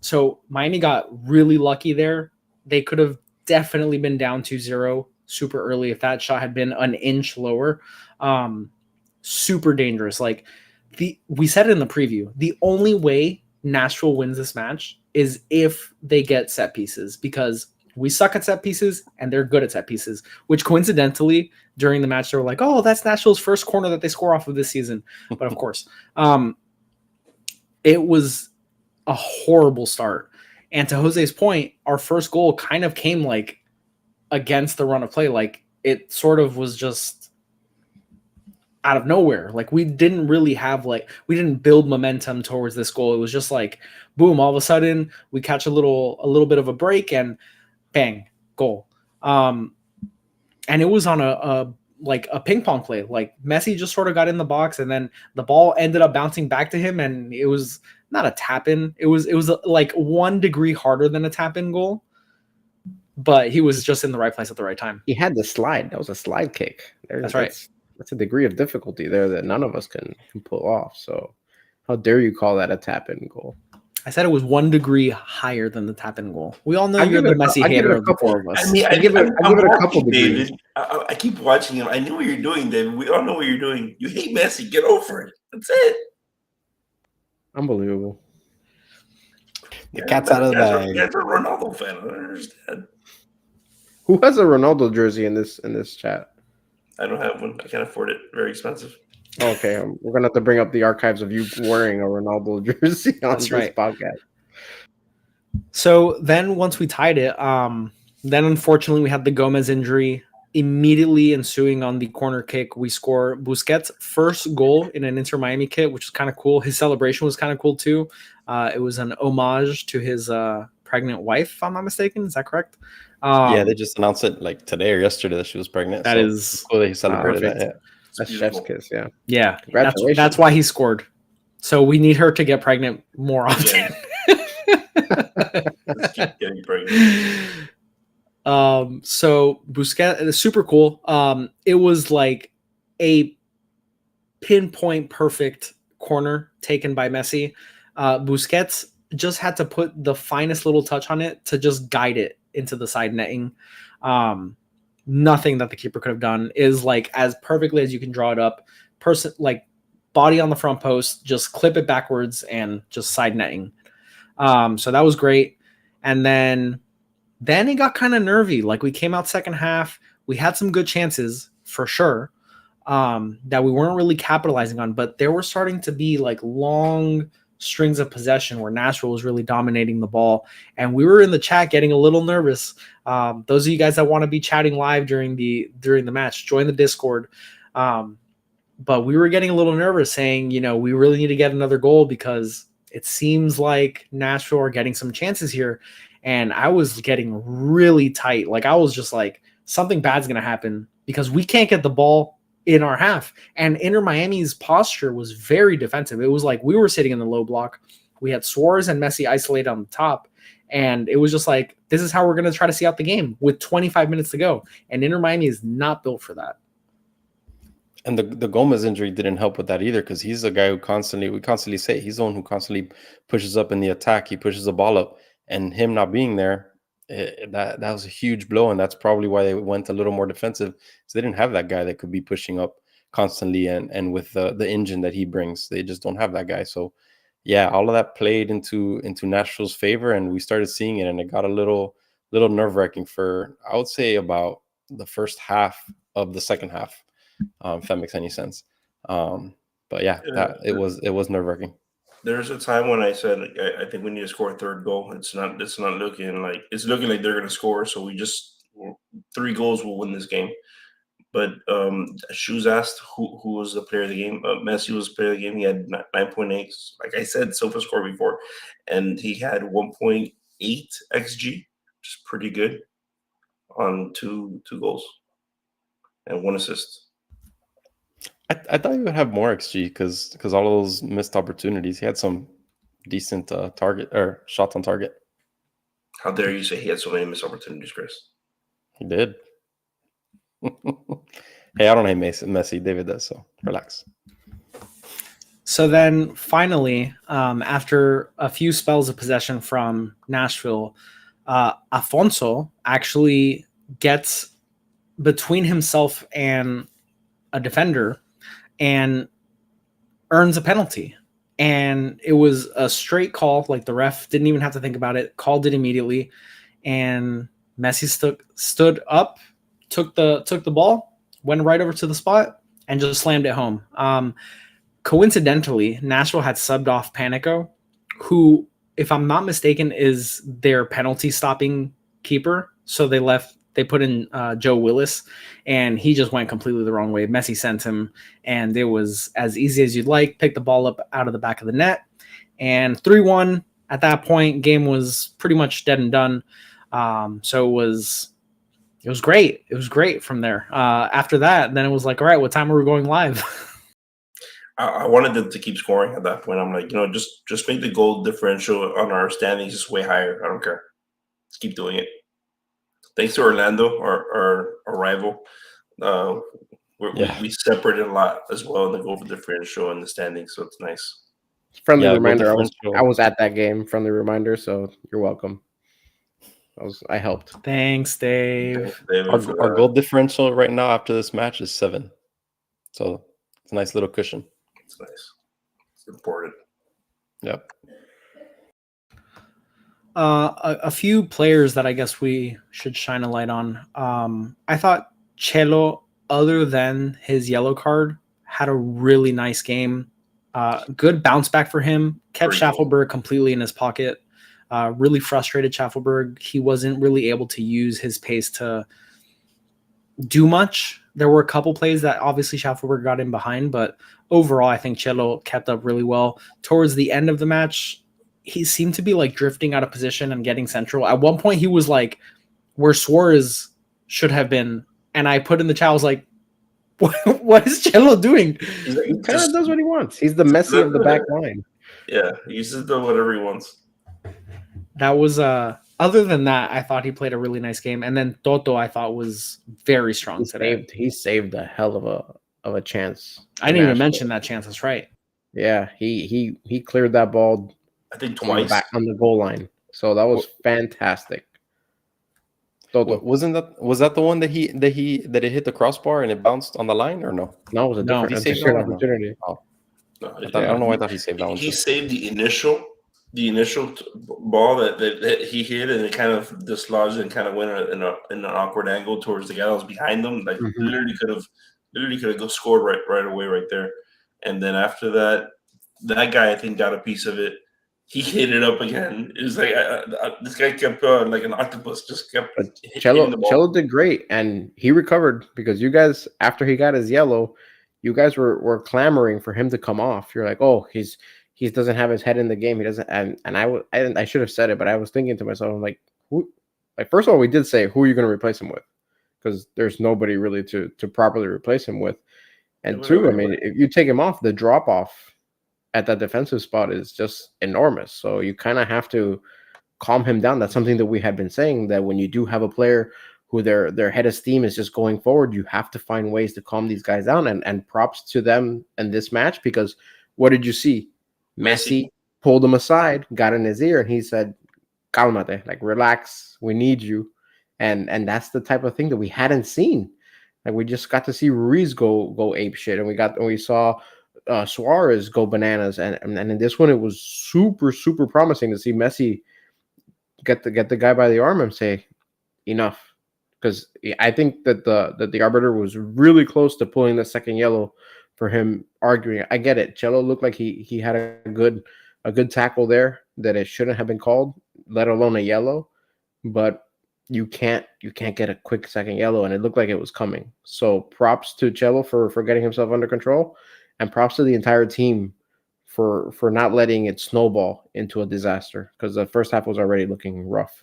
[SPEAKER 1] So Miami got really lucky there. They could have definitely been down 2-0 super early if that shot had been an inch lower. Super dangerous. Like we said it in the preview. The only way Nashville wins this match is if they get set pieces, because we suck at set pieces and they're good at set pieces, which coincidentally during the match they were like, oh, that's Nashville's first corner that they score off of this season. But of course, it was a horrible start. And to Jose's point, our first goal kind of came like against the run of play. Like, it sort of was just out of nowhere. Like, we didn't really have we didn't build momentum towards this goal. It was just like, boom, all of a sudden we catch a little bit of a break and bang, goal. And it was on a ping pong play. Like, Messi just sort of got in the box, and then the ball ended up bouncing back to him, and it was not a tap in. It was like 1 degree harder than a tap in goal, but he was just in the right place at the right time.
[SPEAKER 2] He had the slide. That was a slide kick.
[SPEAKER 1] That's right.
[SPEAKER 2] That's a degree of difficulty there that none of us can pull off. So how dare you call that a tap-in goal?
[SPEAKER 1] I said it was 1 degree higher than the tap-in goal. We all know you're the Messi hater of the four of us.
[SPEAKER 4] I mean,
[SPEAKER 2] I give it a couple degrees.
[SPEAKER 4] David, I keep watching him. I knew what you're doing, David. We all know what you're doing. You hate Messi. Get over it. That's it.
[SPEAKER 2] Unbelievable.
[SPEAKER 3] The cat's out of the bag.
[SPEAKER 4] You guys are a Ronaldo fan. I don't understand.
[SPEAKER 2] Who has a Ronaldo jersey in this chat?
[SPEAKER 4] I don't have one. I can't afford it. Very expensive.
[SPEAKER 2] Okay, we're gonna have to bring up the archives of you wearing a Ronaldo jersey on this podcast.
[SPEAKER 1] So then, once we tied it, then unfortunately we had the Gomez injury. Immediately ensuing on the corner kick, we score Busquets' first goal in an Inter Miami kit, which is kind of cool. His celebration was kind of cool too. It was an homage to his pregnant wife, if I'm not mistaken. Is that correct?
[SPEAKER 3] Yeah, they just announced it like today or yesterday that she was pregnant.
[SPEAKER 1] That is
[SPEAKER 3] cool that he celebrated that. Yeah.
[SPEAKER 2] That's chef's kiss. Yeah.
[SPEAKER 1] Yeah.
[SPEAKER 2] Congratulations.
[SPEAKER 1] That's why he scored. So we need her to get pregnant more often.
[SPEAKER 4] Let's keep getting pregnant.
[SPEAKER 1] So Busquets is super cool. It was like a pinpoint perfect corner taken by Messi. Busquets just had to put the finest little touch on it to just guide it into the side netting. Nothing that the keeper could have done. Is like as perfectly as you can draw it up. Like body on the front post, just clip it backwards and just side netting. So that was great. And then it got kind of nervy. Like we came out second half, we had some good chances for sure. that we weren't really capitalizing on, but there were starting to be like long strings of possession where Nashville was really dominating the ball. And we were in the chat getting a little nervous. Those of you guys that want to be chatting live during the match, join the Discord. But we were getting a little nervous saying, you know, we really need to get another goal because it seems like Nashville are getting some chances here. And I was getting really tight. Like I was just like, something bad's going to happen because we can't get the ball in our half. And Inter Miami's posture was very defensive. It was like we were sitting in the low block. We had Suarez and Messi isolated on the top. And it was just like, this is how we're going to try to see out the game with 25 minutes to go. And Inter Miami is not built for that.
[SPEAKER 3] And the Gomez injury didn't help with that either, because he's a guy who we constantly say he's the one who constantly pushes up in the attack. He pushes the ball up, and him not being there, that was a huge blow. And that's probably why they went a little more defensive. So they didn't have that guy that could be pushing up constantly, and with the engine that he brings, they just don't have that guy. So yeah, all of that played into Nashville's favor, and we started seeing it, and it got a little nerve-wracking for, I would say, about the first half of the second half. If that makes any sense. But yeah, it was nerve-wracking.
[SPEAKER 4] There's a time when I said I think we need to score a third goal. It's not looking like they're going to score. So 3 goals will win this game. But Shoes asked who was the player of the game. Messi was the player of the game. He had 9.8. Like I said, SofaScore before, and he had 1.8 xG, which is pretty good on two goals and 1 assist.
[SPEAKER 3] I thought he would have more XG because all of those missed opportunities. He had some decent target or shots on target.
[SPEAKER 4] How dare you say he had so many missed opportunities, Chris?
[SPEAKER 3] He did. Hey, I don't hate Messi. David does, so relax.
[SPEAKER 1] So then finally, after a few spells of possession from Nashville, Afonso actually gets between himself and a defender and earns a penalty. And it was a straight call. Like the ref didn't even have to think about it, called it immediately. And Messi stood up, took the ball, went right over to the spot, and just slammed it home. Coincidentally, Nashville had subbed off Panico, who, if I'm not mistaken, is their penalty stopping keeper. So they put in Joe Willis, and he just went completely the wrong way. Messi sent him, and it was as easy as you'd like. Pick the ball up out of the back of the net, and 3-1 at that point. Game was pretty much dead and done. So it was great. It was great from there. After that, then it was like, all right, what time are we going live?
[SPEAKER 4] I wanted them to keep scoring at that point. I'm like, just make the goal differential on our standings just way higher. I don't care. Let's keep doing it. Thanks to Orlando, our rival, we separated a lot as well in the goal differential and the standings, so it's nice.
[SPEAKER 2] Friendly reminder, I was at that game. Friendly reminder, so you're welcome. I helped.
[SPEAKER 1] Thanks, Dave.
[SPEAKER 3] Our goal differential right now after this match is 7, so it's a nice little cushion.
[SPEAKER 4] It's nice. It's important.
[SPEAKER 3] Yep.
[SPEAKER 1] A few players that I guess we should shine a light on. I thought Chelo, other than his yellow card, had a really nice game. Good bounce back for him. Kept Schaffelberg completely in his pocket. Really frustrated Schaffelberg. He wasn't really able to use his pace to do much. There were a couple plays that obviously Schaffelberg got in behind, but overall, I think Chelo kept up really well. Towards the end of the match, he seemed to be like drifting out of position and getting central. At one point, he was like where Suarez should have been. And I put in the chat, I was like, what is Chelo doing?
[SPEAKER 2] He kind of does what he wants. He's the Messi of the back line.
[SPEAKER 4] Yeah, he just does whatever he wants.
[SPEAKER 1] That was other than that, I thought he played a really nice game. And then Toto, I thought, was very strong today.
[SPEAKER 2] He saved a hell of a chance.
[SPEAKER 1] I didn't even mention that chance. That's right.
[SPEAKER 2] Yeah, he cleared that ball,
[SPEAKER 4] I think twice
[SPEAKER 2] on the goal line. So that was fantastic.
[SPEAKER 3] Toto. Was that the one that it hit the crossbar and it bounced on the line, or no?
[SPEAKER 2] No, it was a different opportunity.
[SPEAKER 3] Oh. No, I don't know why I thought he saved that one.
[SPEAKER 4] He saved the initial ball that he hit, and it kind of dislodged and kind of went in an awkward angle towards the guy that was behind them. Like literally could have Literally could have go scored right away right there. And then after that, that guy I think got a piece of it. He hit it up again. It was like this guy kept like an octopus, just kept
[SPEAKER 2] But
[SPEAKER 4] hitting the ball.
[SPEAKER 2] Cello did great, and he recovered because you guys, after he got his yellow, you guys were clamoring for him to come off. You're like, oh, he doesn't have his head in the game. He doesn't, and I should have said it, but I was thinking to myself, I'm like, who? Like, first of all, we did say who are you going to replace him with, because there's nobody really to properly replace him with. And two, I mean, if you take him off, the drop off at that defensive spot is just enormous. So you kind of have to calm him down. That's something that we had been saying, that when you do have a player who their head of steam is just going forward, you have to find ways to calm these guys down. And props to them in this match, because what did you see? Messi pulled him aside, got in his ear, and he said, "Calmate, like relax. We need you." And that's the type of thing that we hadn't seen. Like, we just got to see Ruiz go ape shit, and we saw Suarez go bananas, and in this one it was super promising to see Messi get the guy by the arm and say enough, because I think that the arbiter was really close to pulling the second yellow for him arguing. I get it. Cello looked like he had a good tackle there that it shouldn't have been called, let alone a yellow, but you can't get a quick second yellow, and it looked like it was coming. So props to Cello for getting himself under control, and props to the entire team for not letting it snowball into a disaster, because the first half was already looking rough.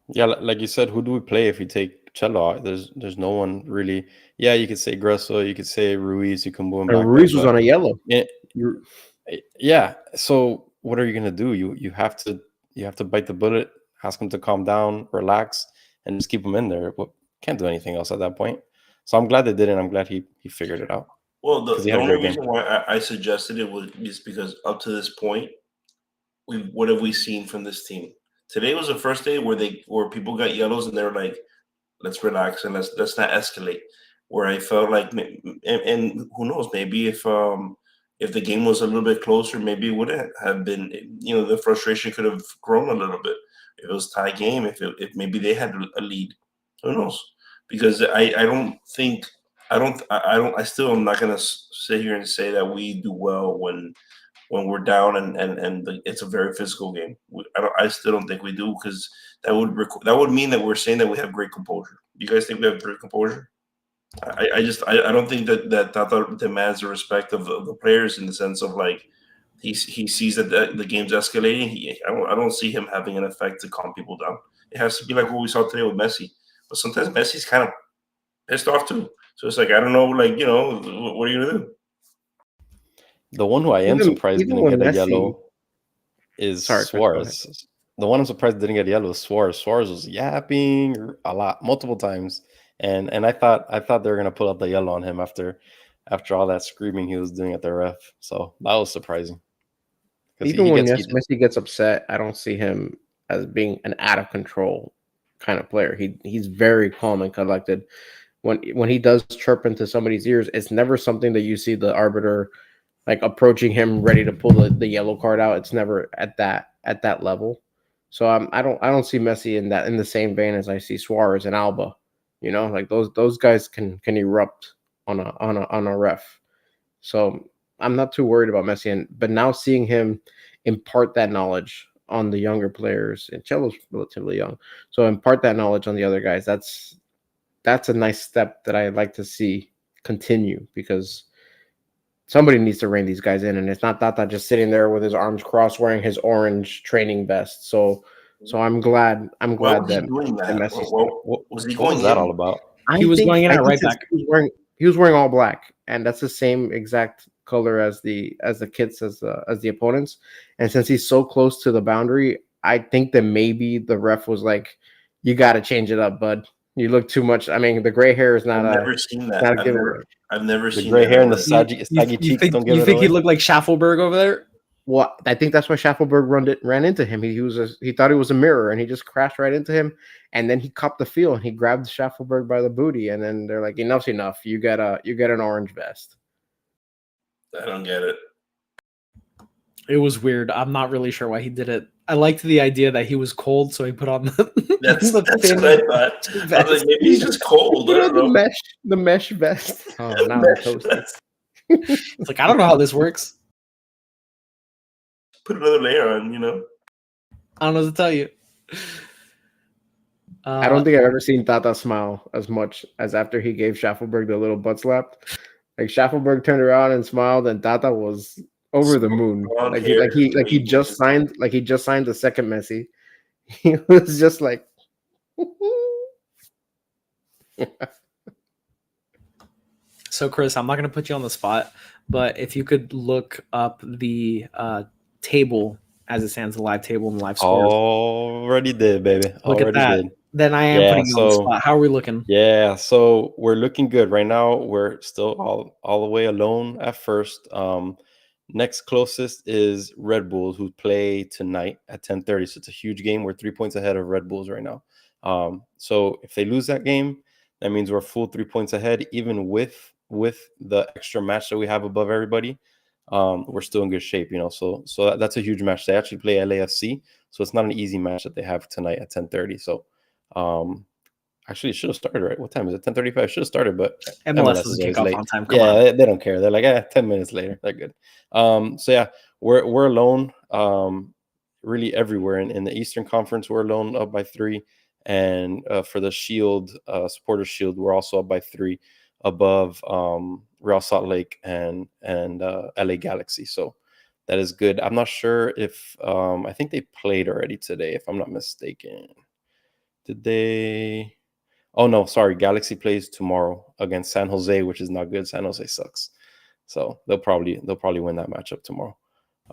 [SPEAKER 3] Yeah, like you said, who do we play if we take Cello out? There's no one really. Yeah, you could say Gresso, you could say Ruiz, you can move him back.
[SPEAKER 2] Ruiz was on a yellow.
[SPEAKER 3] Yeah. So what are you gonna do? You have to bite the bullet, ask him to calm down, relax, and just keep him in there. But can't do anything else at that point. So I'm glad they did it. I'm glad he figured it out.
[SPEAKER 4] Well, the only reason why I suggested it was just because up to this point, what have we seen from this team? Today was the first day where people got yellows and they were like, let's relax and let's not escalate. Where I felt like, and who knows, maybe if the game was a little bit closer, maybe it would have been, the frustration could have grown a little bit. If it was tie game, if maybe they had a lead, who knows? Because I still am not going to sit here and say that we do well when we're down and it's a very physical game. I still don't think we do, because that would mean that we're saying that we have great composure. Do you guys think we have great composure? I don't think that demands the respect of the players, in the sense of like he sees that the game's escalating. I don't see him having an effect to calm people down. It has to be like what we saw today with Messi. But sometimes Messi's kind of pissed off too. So it's like, I don't know, like, what are you gonna do?
[SPEAKER 3] The one who I am surprised didn't get a yellow is Suarez. The one I'm surprised didn't get a yellow is Suarez. Suarez was yapping a lot, multiple times, and I thought they were gonna pull out the yellow on him after all that screaming he was doing at the ref. So that was surprising.
[SPEAKER 2] Even when Messi gets upset, I don't see him as being an out of control kind of player. He's very calm and collected. When he does chirp into somebody's ears, it's never something that you see the arbiter like approaching him ready to pull the yellow card out. It's never at that level. So I don't see Messi in the same vein as I see Suarez and Alba. Like those guys can erupt on a ref. So I'm not too worried about Messi, but now seeing him impart that knowledge on the younger players, and Cello's relatively young, so impart that knowledge on the other guys. That's a nice step that I'd like to see continue, because somebody needs to rein these guys in, and it's not Tata just sitting there with his arms crossed wearing his orange training vest. So I'm glad that Messi.
[SPEAKER 3] What was that all about?
[SPEAKER 1] He was going in at right back.
[SPEAKER 2] He was wearing all black, and that's the same exact color as the kits as the opponents. And since he's so close to the boundary, I think that maybe the ref was like, "You got to change it up, bud. You look too much." I mean, the gray hair is not.
[SPEAKER 4] I've never seen that. I've never seen
[SPEAKER 3] the gray hair and the saggy cheeks. Don't give it away.
[SPEAKER 1] You think he looked like Schaffelberg over there?
[SPEAKER 2] Well, I think that's why Schaffelberg ran into him. He thought it was a mirror, and he just crashed right into him. And then he copped the feel, and he grabbed Schaffelberg by the booty. And then they're like, "Enough's enough. You get an orange vest."
[SPEAKER 4] I don't get it.
[SPEAKER 1] It was weird. I'm not really sure why he did it. I liked the idea that he was cold, so he put on the
[SPEAKER 4] That's
[SPEAKER 1] the
[SPEAKER 4] what
[SPEAKER 1] thin
[SPEAKER 4] I thought. I was
[SPEAKER 1] vest.
[SPEAKER 4] like, maybe he's just cold. I don't know.
[SPEAKER 2] the mesh vest. Oh, now I'm
[SPEAKER 4] Mesh
[SPEAKER 2] toasty.
[SPEAKER 4] vest.
[SPEAKER 1] It's like, I don't know how this works.
[SPEAKER 4] Put another layer on, you know.
[SPEAKER 1] I don't know what to tell you.
[SPEAKER 2] I don't think I've ever seen Tata smile as much as after he gave Schaffelberg the little butt slap. Like Schaffelberg turned around and smiled, and Tata was over the moon.
[SPEAKER 4] Blonde
[SPEAKER 2] Like
[SPEAKER 4] hair,
[SPEAKER 2] he just signed the second Messi. He was just like
[SPEAKER 1] So, Chris, I'm not going to put you on the spot, but if you could look up the table as it stands, the live table and the live scores.
[SPEAKER 3] Already did, baby.
[SPEAKER 1] Look at
[SPEAKER 3] Already
[SPEAKER 1] that.
[SPEAKER 3] did.
[SPEAKER 1] Then I am
[SPEAKER 3] Yeah,
[SPEAKER 1] putting you on the
[SPEAKER 3] so-
[SPEAKER 1] spot. How are we looking?
[SPEAKER 3] Yeah, so we're looking good right now. We're still all the way alone at first. Next closest is Red Bulls, who play tonight at 10:30. So it's a huge game. We're 3 points ahead of Red Bulls right now. So if they lose that game, that means we're full 3 points ahead, even with the extra match that we have above everybody. We're still in good shape, you know. So that's a huge match. They actually play LAFC, so it's not an easy match that they have tonight at 10:30. So actually, it should have started, right? What time is it? 10:35. Should have started, but
[SPEAKER 1] MLS doesn't kick
[SPEAKER 3] always
[SPEAKER 1] off
[SPEAKER 3] late.
[SPEAKER 1] on time. Come
[SPEAKER 3] Yeah,
[SPEAKER 1] on.
[SPEAKER 3] they don't care. They're like, 10 minutes later. They're good. So yeah, we're alone. Really everywhere in the Eastern Conference, we're alone up by 3, and for the Shield, Supporters Shield, we're also up by 3 above Real Salt Lake and LA Galaxy. So that is good. I'm not sure if I think they played already today, if I'm not mistaken. Did they? Oh no, sorry. Galaxy plays tomorrow against San Jose, which is not good. San Jose sucks, so they'll probably win that matchup tomorrow.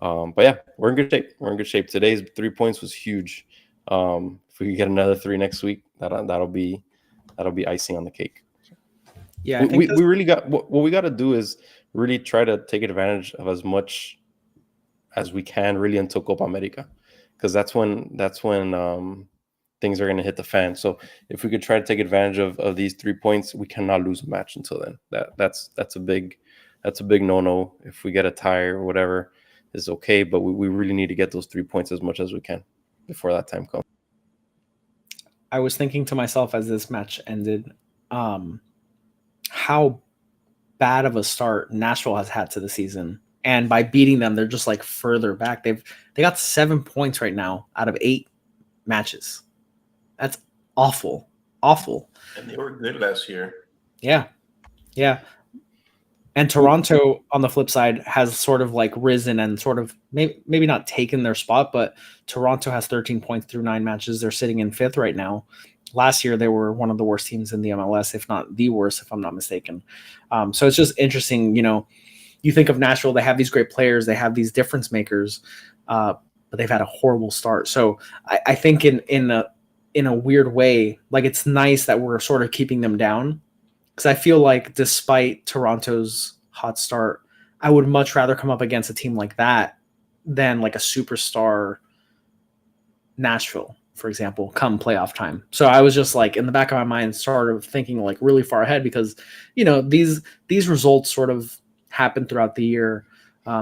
[SPEAKER 3] But yeah, we're in good shape. We're in good shape. Today's 3 points was huge. If we could get another 3 next week, that'll be icing on the cake.
[SPEAKER 1] Yeah, I
[SPEAKER 3] we
[SPEAKER 1] think
[SPEAKER 3] really got what we got to do is really try to take advantage of as much as we can, really, until Copa America, because that's when things are going to hit the fan. So if we could try to take advantage of these 3 points, we cannot lose a match until then. That's a big no-no. If we get a tie or whatever, is okay, but we really need to get those 3 points as much as we can before that time comes.
[SPEAKER 1] I was thinking to myself as this match ended, how bad of a start Nashville has had to the season. And by beating them, they're just like further back. They got 7 points right now out of 8 matches. That's awful.
[SPEAKER 4] And they were good last year.
[SPEAKER 1] Yeah. And Toronto, on the flip side, has sort of like risen and sort of maybe not taken their spot, but Toronto has 13 points through 9 matches. They're sitting in 5th right now. Last year, they were one of the worst teams in the MLS, if not the worst, if I'm not mistaken. So it's just interesting, you know, you think of Nashville, they have these great players, they have these difference makers, but they've had a horrible start. So I think in a weird way, like it's nice that we're sort of keeping them down, because I feel like despite Toronto's hot start, I would much rather come up against a team like that than like a superstar Nashville, for example, come playoff time. So I was just like in the back of my mind sort of thinking like really far ahead, because, you know, these results sort of happen throughout the year.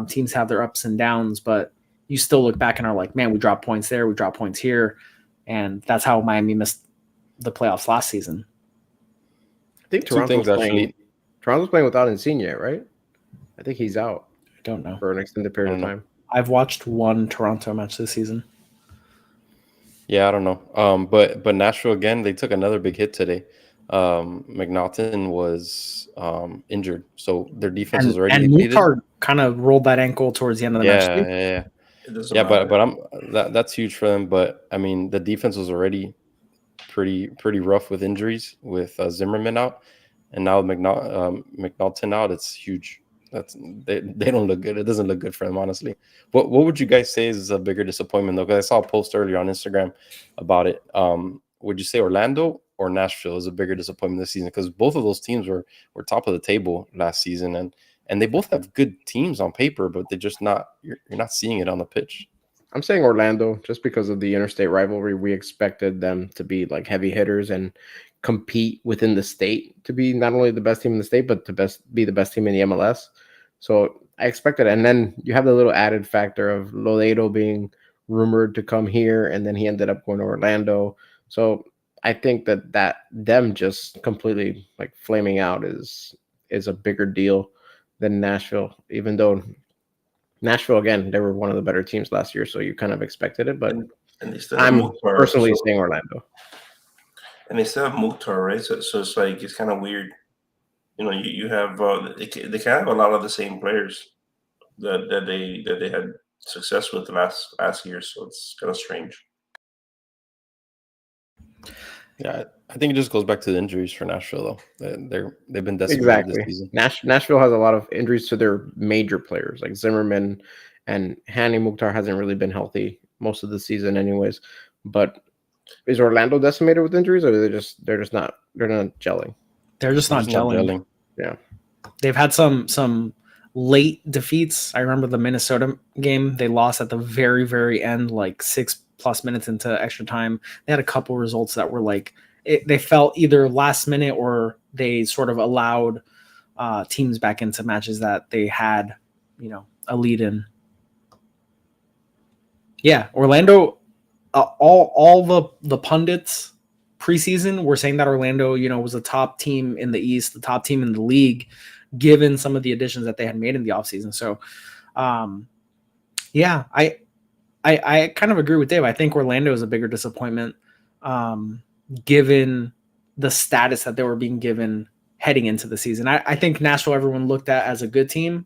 [SPEAKER 1] Teams have their ups and downs, but you still look back and are like, man, we dropped points there, we dropped points here. And that's how Miami missed the playoffs last season.
[SPEAKER 2] I think Toronto's playing without Insigne, right? I think he's out.
[SPEAKER 1] I don't know.
[SPEAKER 2] For an extended period of time.
[SPEAKER 1] I've watched one Toronto match this season.
[SPEAKER 3] Yeah, I don't know. But Nashville, again, they took another big hit today. McNaughton was injured, so their defense was already
[SPEAKER 1] and Mutar kind of rolled that ankle towards the end of the match.
[SPEAKER 3] Yeah. But that's huge for them. But I mean, the defense was already pretty rough with injuries, with Zimmerman out, and now McNaughton out. It's huge. They don't look good. It doesn't look good for them, honestly. What would you guys say is a bigger disappointment, though? Because I saw a post earlier on Instagram about it. Would you say Orlando or Nashville is a bigger disappointment this season? Because both of those teams were top of the table last season, and they both have good teams on paper, but they're just not. You're not seeing it on the pitch.
[SPEAKER 2] I'm saying Orlando just because of the interstate rivalry. We expected them to be like heavy hitters and compete within the state to be not only the best team in the state, but to be the best team in the MLS. So I expected it. And then you have the little added factor of Lodeiro being rumored to come here, and then he ended up going to Orlando. So I think that them just completely like flaming out is a bigger deal than Nashville, even though Nashville, again, they were one of the better teams last year, so you kind of expected it. But
[SPEAKER 4] and they still have
[SPEAKER 2] I'm
[SPEAKER 4] Mukhtar,
[SPEAKER 2] personally saying Orlando.
[SPEAKER 4] And they still have Mukhtar, right? So it's like it's kind of weird. You know, you have they kind of have a lot of the same players that they had success with last year. So it's kind of strange.
[SPEAKER 3] Yeah, I think it just goes back to the injuries for Nashville, though. They've been decimated
[SPEAKER 2] Exactly.
[SPEAKER 3] this season.
[SPEAKER 2] Nashville has a lot of injuries to their major players like Zimmerman, and Hani Mukhtar hasn't really been healthy most of the season, anyways. But is Orlando decimated with injuries, or they're just not gelling?
[SPEAKER 1] They're just not gelling.
[SPEAKER 2] Yeah,
[SPEAKER 1] they've had some late defeats. I remember the Minnesota game; they lost at the very very end, like 6+ minutes into extra time. They had a couple results that were like they felt either last minute or they sort of allowed teams back into matches that they had, a lead in. Yeah, Orlando. All the pundits preseason were saying that Orlando, was a top team in the East, the top team in the league, given some of the additions that they had made in the offseason. So, yeah, I kind of agree with Dave. I think Orlando is a bigger disappointment, given the status that they were being given heading into the season. I think Nashville, everyone looked at as a good team,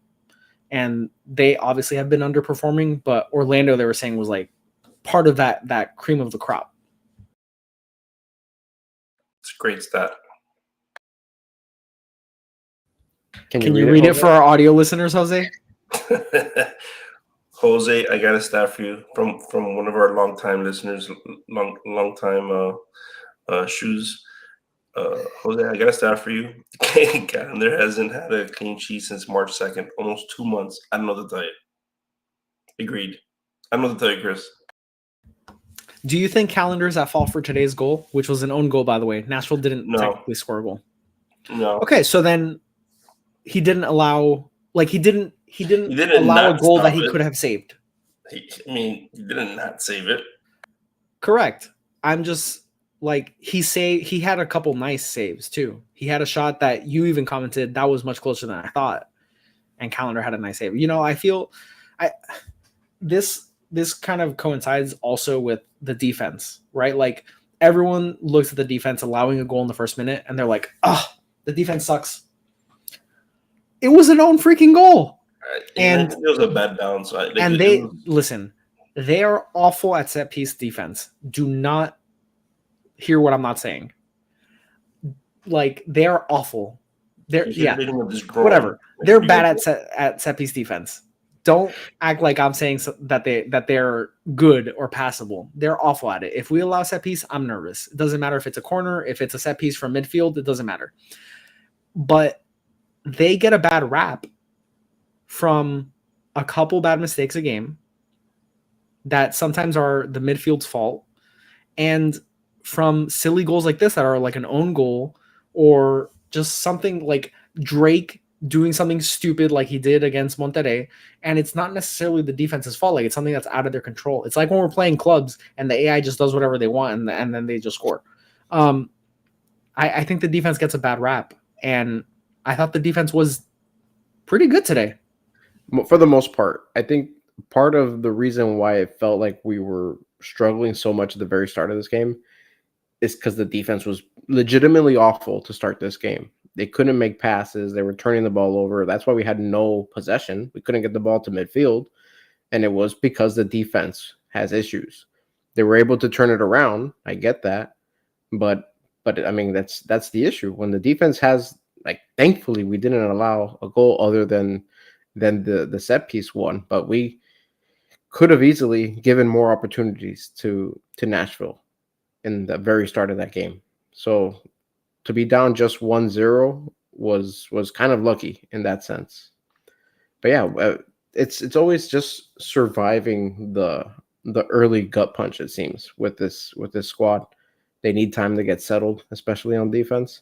[SPEAKER 1] and they obviously have been underperforming, but Orlando, they were saying, was like part of that cream of the crop.
[SPEAKER 4] It's a great stat.
[SPEAKER 2] Can
[SPEAKER 1] you read it for our audio listeners, Jose?
[SPEAKER 4] Jose, I got a stat for you from one of our longtime listeners, long time shoes. Jose, I got a stat for you. Calendar hasn't had a clean sheet since March 2nd, almost 2 months. I don't know what to tell you. Agreed. I don't know what to tell you, Chris.
[SPEAKER 1] Do you think Calendar's at fault for today's goal, which was an own goal, by the way? Nashville didn't technically score a goal.
[SPEAKER 4] No.
[SPEAKER 1] Okay, so then he didn't allow, he didn't allow a goal that he could have saved.
[SPEAKER 4] He didn't not save it.
[SPEAKER 1] Correct. I'm just he had a couple nice saves too. He had a shot that you even commented that was much closer than I thought, and Calendar had a nice save. I feel this kind of coincides also with the defense, right? Like everyone looks at the defense allowing a goal in the first minute and they're like, the defense sucks. It was an own freaking goal. And
[SPEAKER 4] it was a bad bounce.
[SPEAKER 1] Listen, they are awful at set piece defense. Do not hear what I'm not saying. They are awful. Whatever. They're bad at set piece defense. Don't act like I'm saying that they're good or passable. They're awful at it. If we allow set piece, I'm nervous. It doesn't matter if it's a corner, if it's a set piece from midfield, it doesn't matter. But they get a bad rap from a couple bad mistakes a game that sometimes are the midfield's fault, and from silly goals like this that are like an own goal, or just something like Drake doing something stupid like he did against Monterrey, and it's not necessarily the defense's fault. It's something that's out of their control. It's like when we're playing clubs and the AI just does whatever they want and then they just score. I think the defense gets a bad rap, and I thought the defense was pretty good today.
[SPEAKER 2] For the most part. I think part of the reason why it felt like we were struggling so much at the very start of this game is because the defense was legitimately awful to start this game. They couldn't make passes. They were turning the ball over. That's why we had no possession. We couldn't get the ball to midfield. And it was because the defense has issues. They were able to turn it around. I get that. But that's the issue. When the defense has, thankfully, we didn't allow a goal other than the set piece one. But we could have easily given more opportunities to Nashville in the very start of that game. So to be down just 1-0 was kind of lucky in that sense. But yeah, it's always just surviving the early gut punch, it seems, with this squad. They need time to get settled, especially on defense.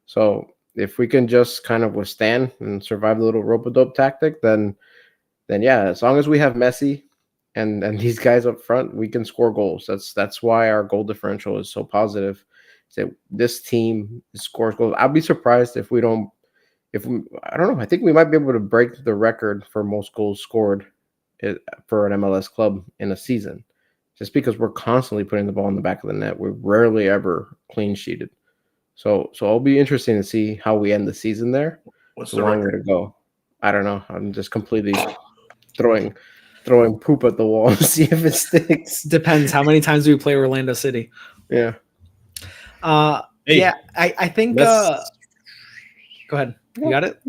[SPEAKER 2] So if we can just kind of withstand and survive the little rope-a-dope tactic, then yeah, as long as we have Messi and these guys up front, we can score goals. That's why our goal differential is so positive. So this team scores goals. I'd be surprised if we don't. If we, I don't know. I think we might be able to break the record for most goals scored for an MLS club in a season, just because we're constantly putting the ball in the back of the net. We're rarely ever clean sheeted. So it'll be interesting to see how we end the season there.
[SPEAKER 4] What's
[SPEAKER 2] It's a
[SPEAKER 4] the
[SPEAKER 2] long way
[SPEAKER 4] record?
[SPEAKER 2] to go. I don't know. I'm just completely throwing poop at the wall to see if it sticks.
[SPEAKER 1] Depends how many times we play Orlando City.
[SPEAKER 2] Yeah.
[SPEAKER 3] Hey,
[SPEAKER 1] Yeah, I think.
[SPEAKER 3] Messi.
[SPEAKER 1] Go ahead. You got it?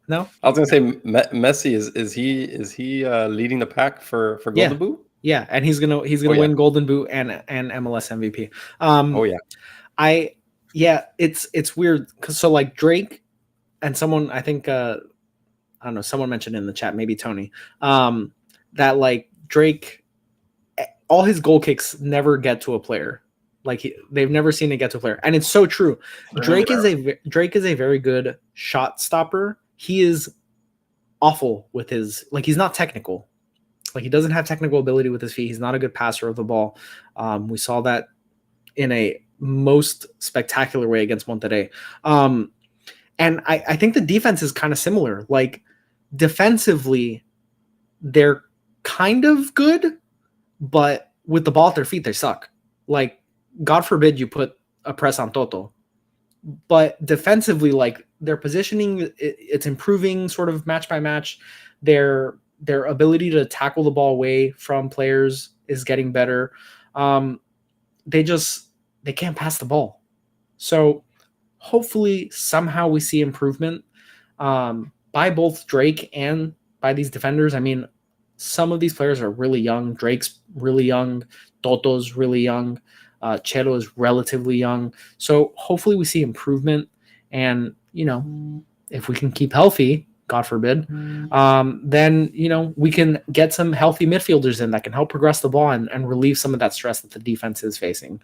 [SPEAKER 1] No.
[SPEAKER 3] I was gonna say Messi is he leading the pack for
[SPEAKER 1] Yeah.
[SPEAKER 3] Golden Boot?
[SPEAKER 1] Yeah, and he's gonna
[SPEAKER 3] Oh,
[SPEAKER 1] win Golden Boot and MLS MVP.
[SPEAKER 3] Oh yeah.
[SPEAKER 1] It's weird because so like Drake and someone I think I don't know, someone mentioned in the chat, maybe Tony, that like Drake, all his goal kicks never get to a player. Like they've never seen it get to a player, and it's so true. Drake is a very good shot stopper. He is awful with his he's not technical. Like he doesn't have technical ability with his feet. He's not a good passer of the ball. We saw that in a most spectacular way against Monterrey. And I think the defense is kind of similar. Like defensively, they're kind of good, but with the ball at their feet, they suck. Like, God forbid you put a press on Toto. But defensively, like their positioning, it's improving sort of match by match. Their ability to tackle the ball away from players is getting better. They can't pass the ball. So hopefully somehow we see improvement by both Drake and by these defenders. I mean, some of these players are really young. Drake's really young. Toto's really young. Chelo is relatively young. So hopefully we see improvement. And, if we can keep healthy, God forbid, then, we can get some healthy midfielders in that can help progress the ball and relieve some of that stress that the defense is facing.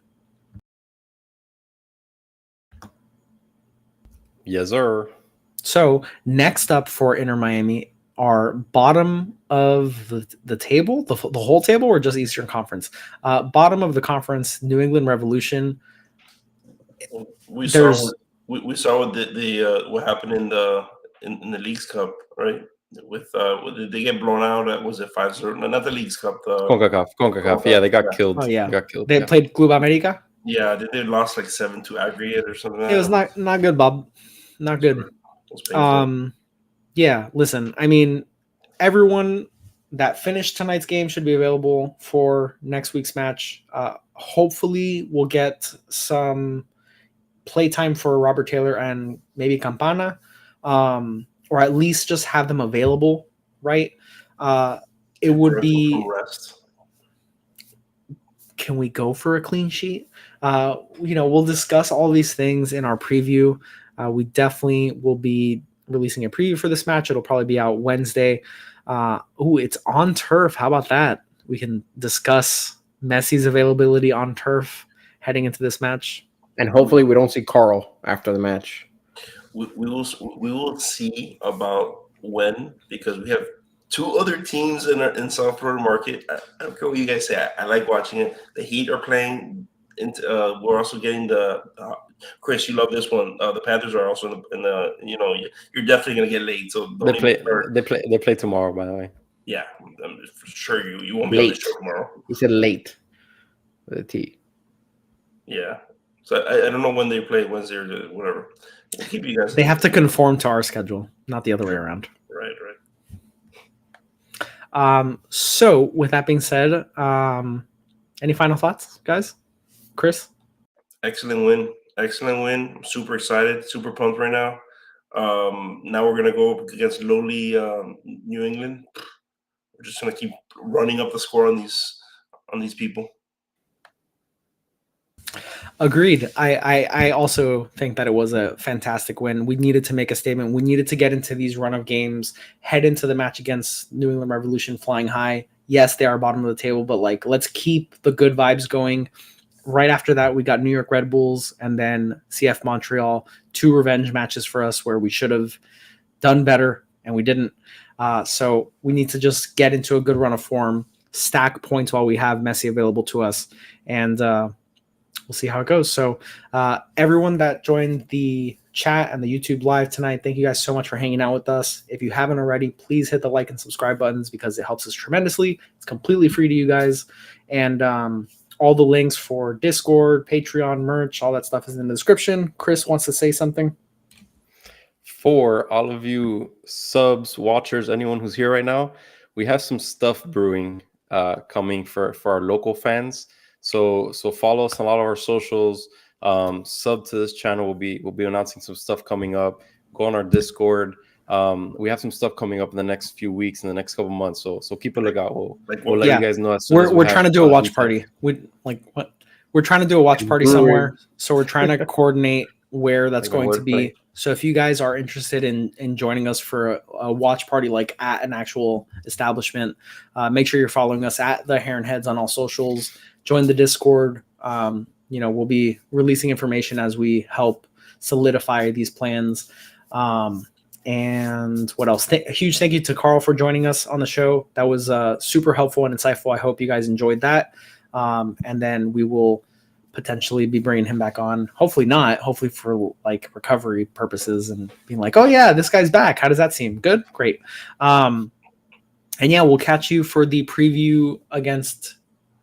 [SPEAKER 3] Yes, sir.
[SPEAKER 1] So next up for Inter Miami are bottom of the table, the whole table, or just Eastern Conference? Bottom of the conference, New England Revolution.
[SPEAKER 4] We saw what what happened in the Leagues Cup, right? With did they get blown out? Was it 5-0? No, not the Leagues Cup.
[SPEAKER 3] CONCACAF. Yeah, they got killed.
[SPEAKER 1] Oh yeah,
[SPEAKER 3] They got killed.
[SPEAKER 1] They played Club America.
[SPEAKER 4] Yeah, they lost like 7-2 aggregate or something.
[SPEAKER 1] It was not good, Bob. Not good. Yeah, listen, I mean, everyone that finished tonight's game should be available for next week's match. Hopefully we'll get some playtime for Robert Taylor and maybe Campana, or at least just have them available, right? It would be... Can we go for a clean sheet? We'll discuss all these things in our preview. We definitely will be releasing a preview for this match. It'll probably be out Wednesday. It's on turf. How about that? We can discuss Messi's availability on turf heading into this match. And
[SPEAKER 2] hopefully we don't see Carl after the match.
[SPEAKER 4] We will see about when, because we have two other teams in South Florida market. I don't care what you guys say. I like watching it. The Heat are playing. We're also getting the Chris. You love this one. The Panthers are also in the. You're definitely gonna get late. So
[SPEAKER 3] they play tomorrow. By the way.
[SPEAKER 4] Yeah, for sure. You won't be on the show tomorrow.
[SPEAKER 2] He said late. The T.
[SPEAKER 4] Yeah. So I don't know when they play, Wednesday or whatever. We'll keep you guys.
[SPEAKER 1] They have to conform to our schedule, not the other way around.
[SPEAKER 4] Right.
[SPEAKER 1] So with that being said, any final thoughts, guys? Chris?
[SPEAKER 4] Excellent win. I'm super excited, super pumped right now. Now we're gonna go up against lowly New England. We're just gonna keep running up the score on these people.
[SPEAKER 1] Agreed. I also think that it was a fantastic win. We needed to make a statement. We needed to get into these run of games, head into the match against New England Revolution flying high. Yes, they are bottom of the table, but let's keep the good vibes going. Right after that, we got New York Red Bulls and then CF Montreal, 2 revenge matches for us where we should have done better and we didn't. So we need to just get into a good run of form. stack points while we have Messi available to us, and we'll see how it goes. So everyone that joined the chat and the YouTube live tonight, thank you guys so much for hanging out with us. If you haven't already, please hit the like and subscribe buttons because it helps us tremendously. It's completely free to you guys, and all the links for Discord, Patreon, merch, all that stuff is in the description. Chris wants to say something.
[SPEAKER 3] For all of you subs, watchers, anyone who's here right now, we have some stuff brewing coming for our local fans. So follow us on a lot of our socials. Sub to this channel. We'll be announcing some stuff coming up. Go on our Discord. We have some stuff coming up in the next few weeks, in the next couple months. So keep a lookout. We'll let you guys know as soon as
[SPEAKER 1] we're trying to do a watch party. We're trying to do a watch party somewhere. So we're trying to coordinate where that's going to be. So if you guys are interested in joining us for a watch party, like at an actual establishment, make sure you're following us at the Hair and Heads on all socials. Join the Discord. We'll be releasing information as we help solidify these plans. And what else? A huge thank you to Carl for joining us on the show. That was super helpful and insightful. I hope you guys enjoyed that. And then we will potentially be bringing him back on. Hopefully not. Hopefully for like recovery purposes and being like, oh yeah, this guy's back. How does that seem? Good? Great. And yeah, we'll catch you for the preview against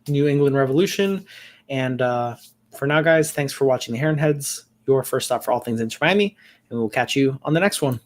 [SPEAKER 1] New England Revolution. And for now, guys, thanks for watching the Hair and Heads, your first stop for all things Inter Miami. And we'll catch you on the next one.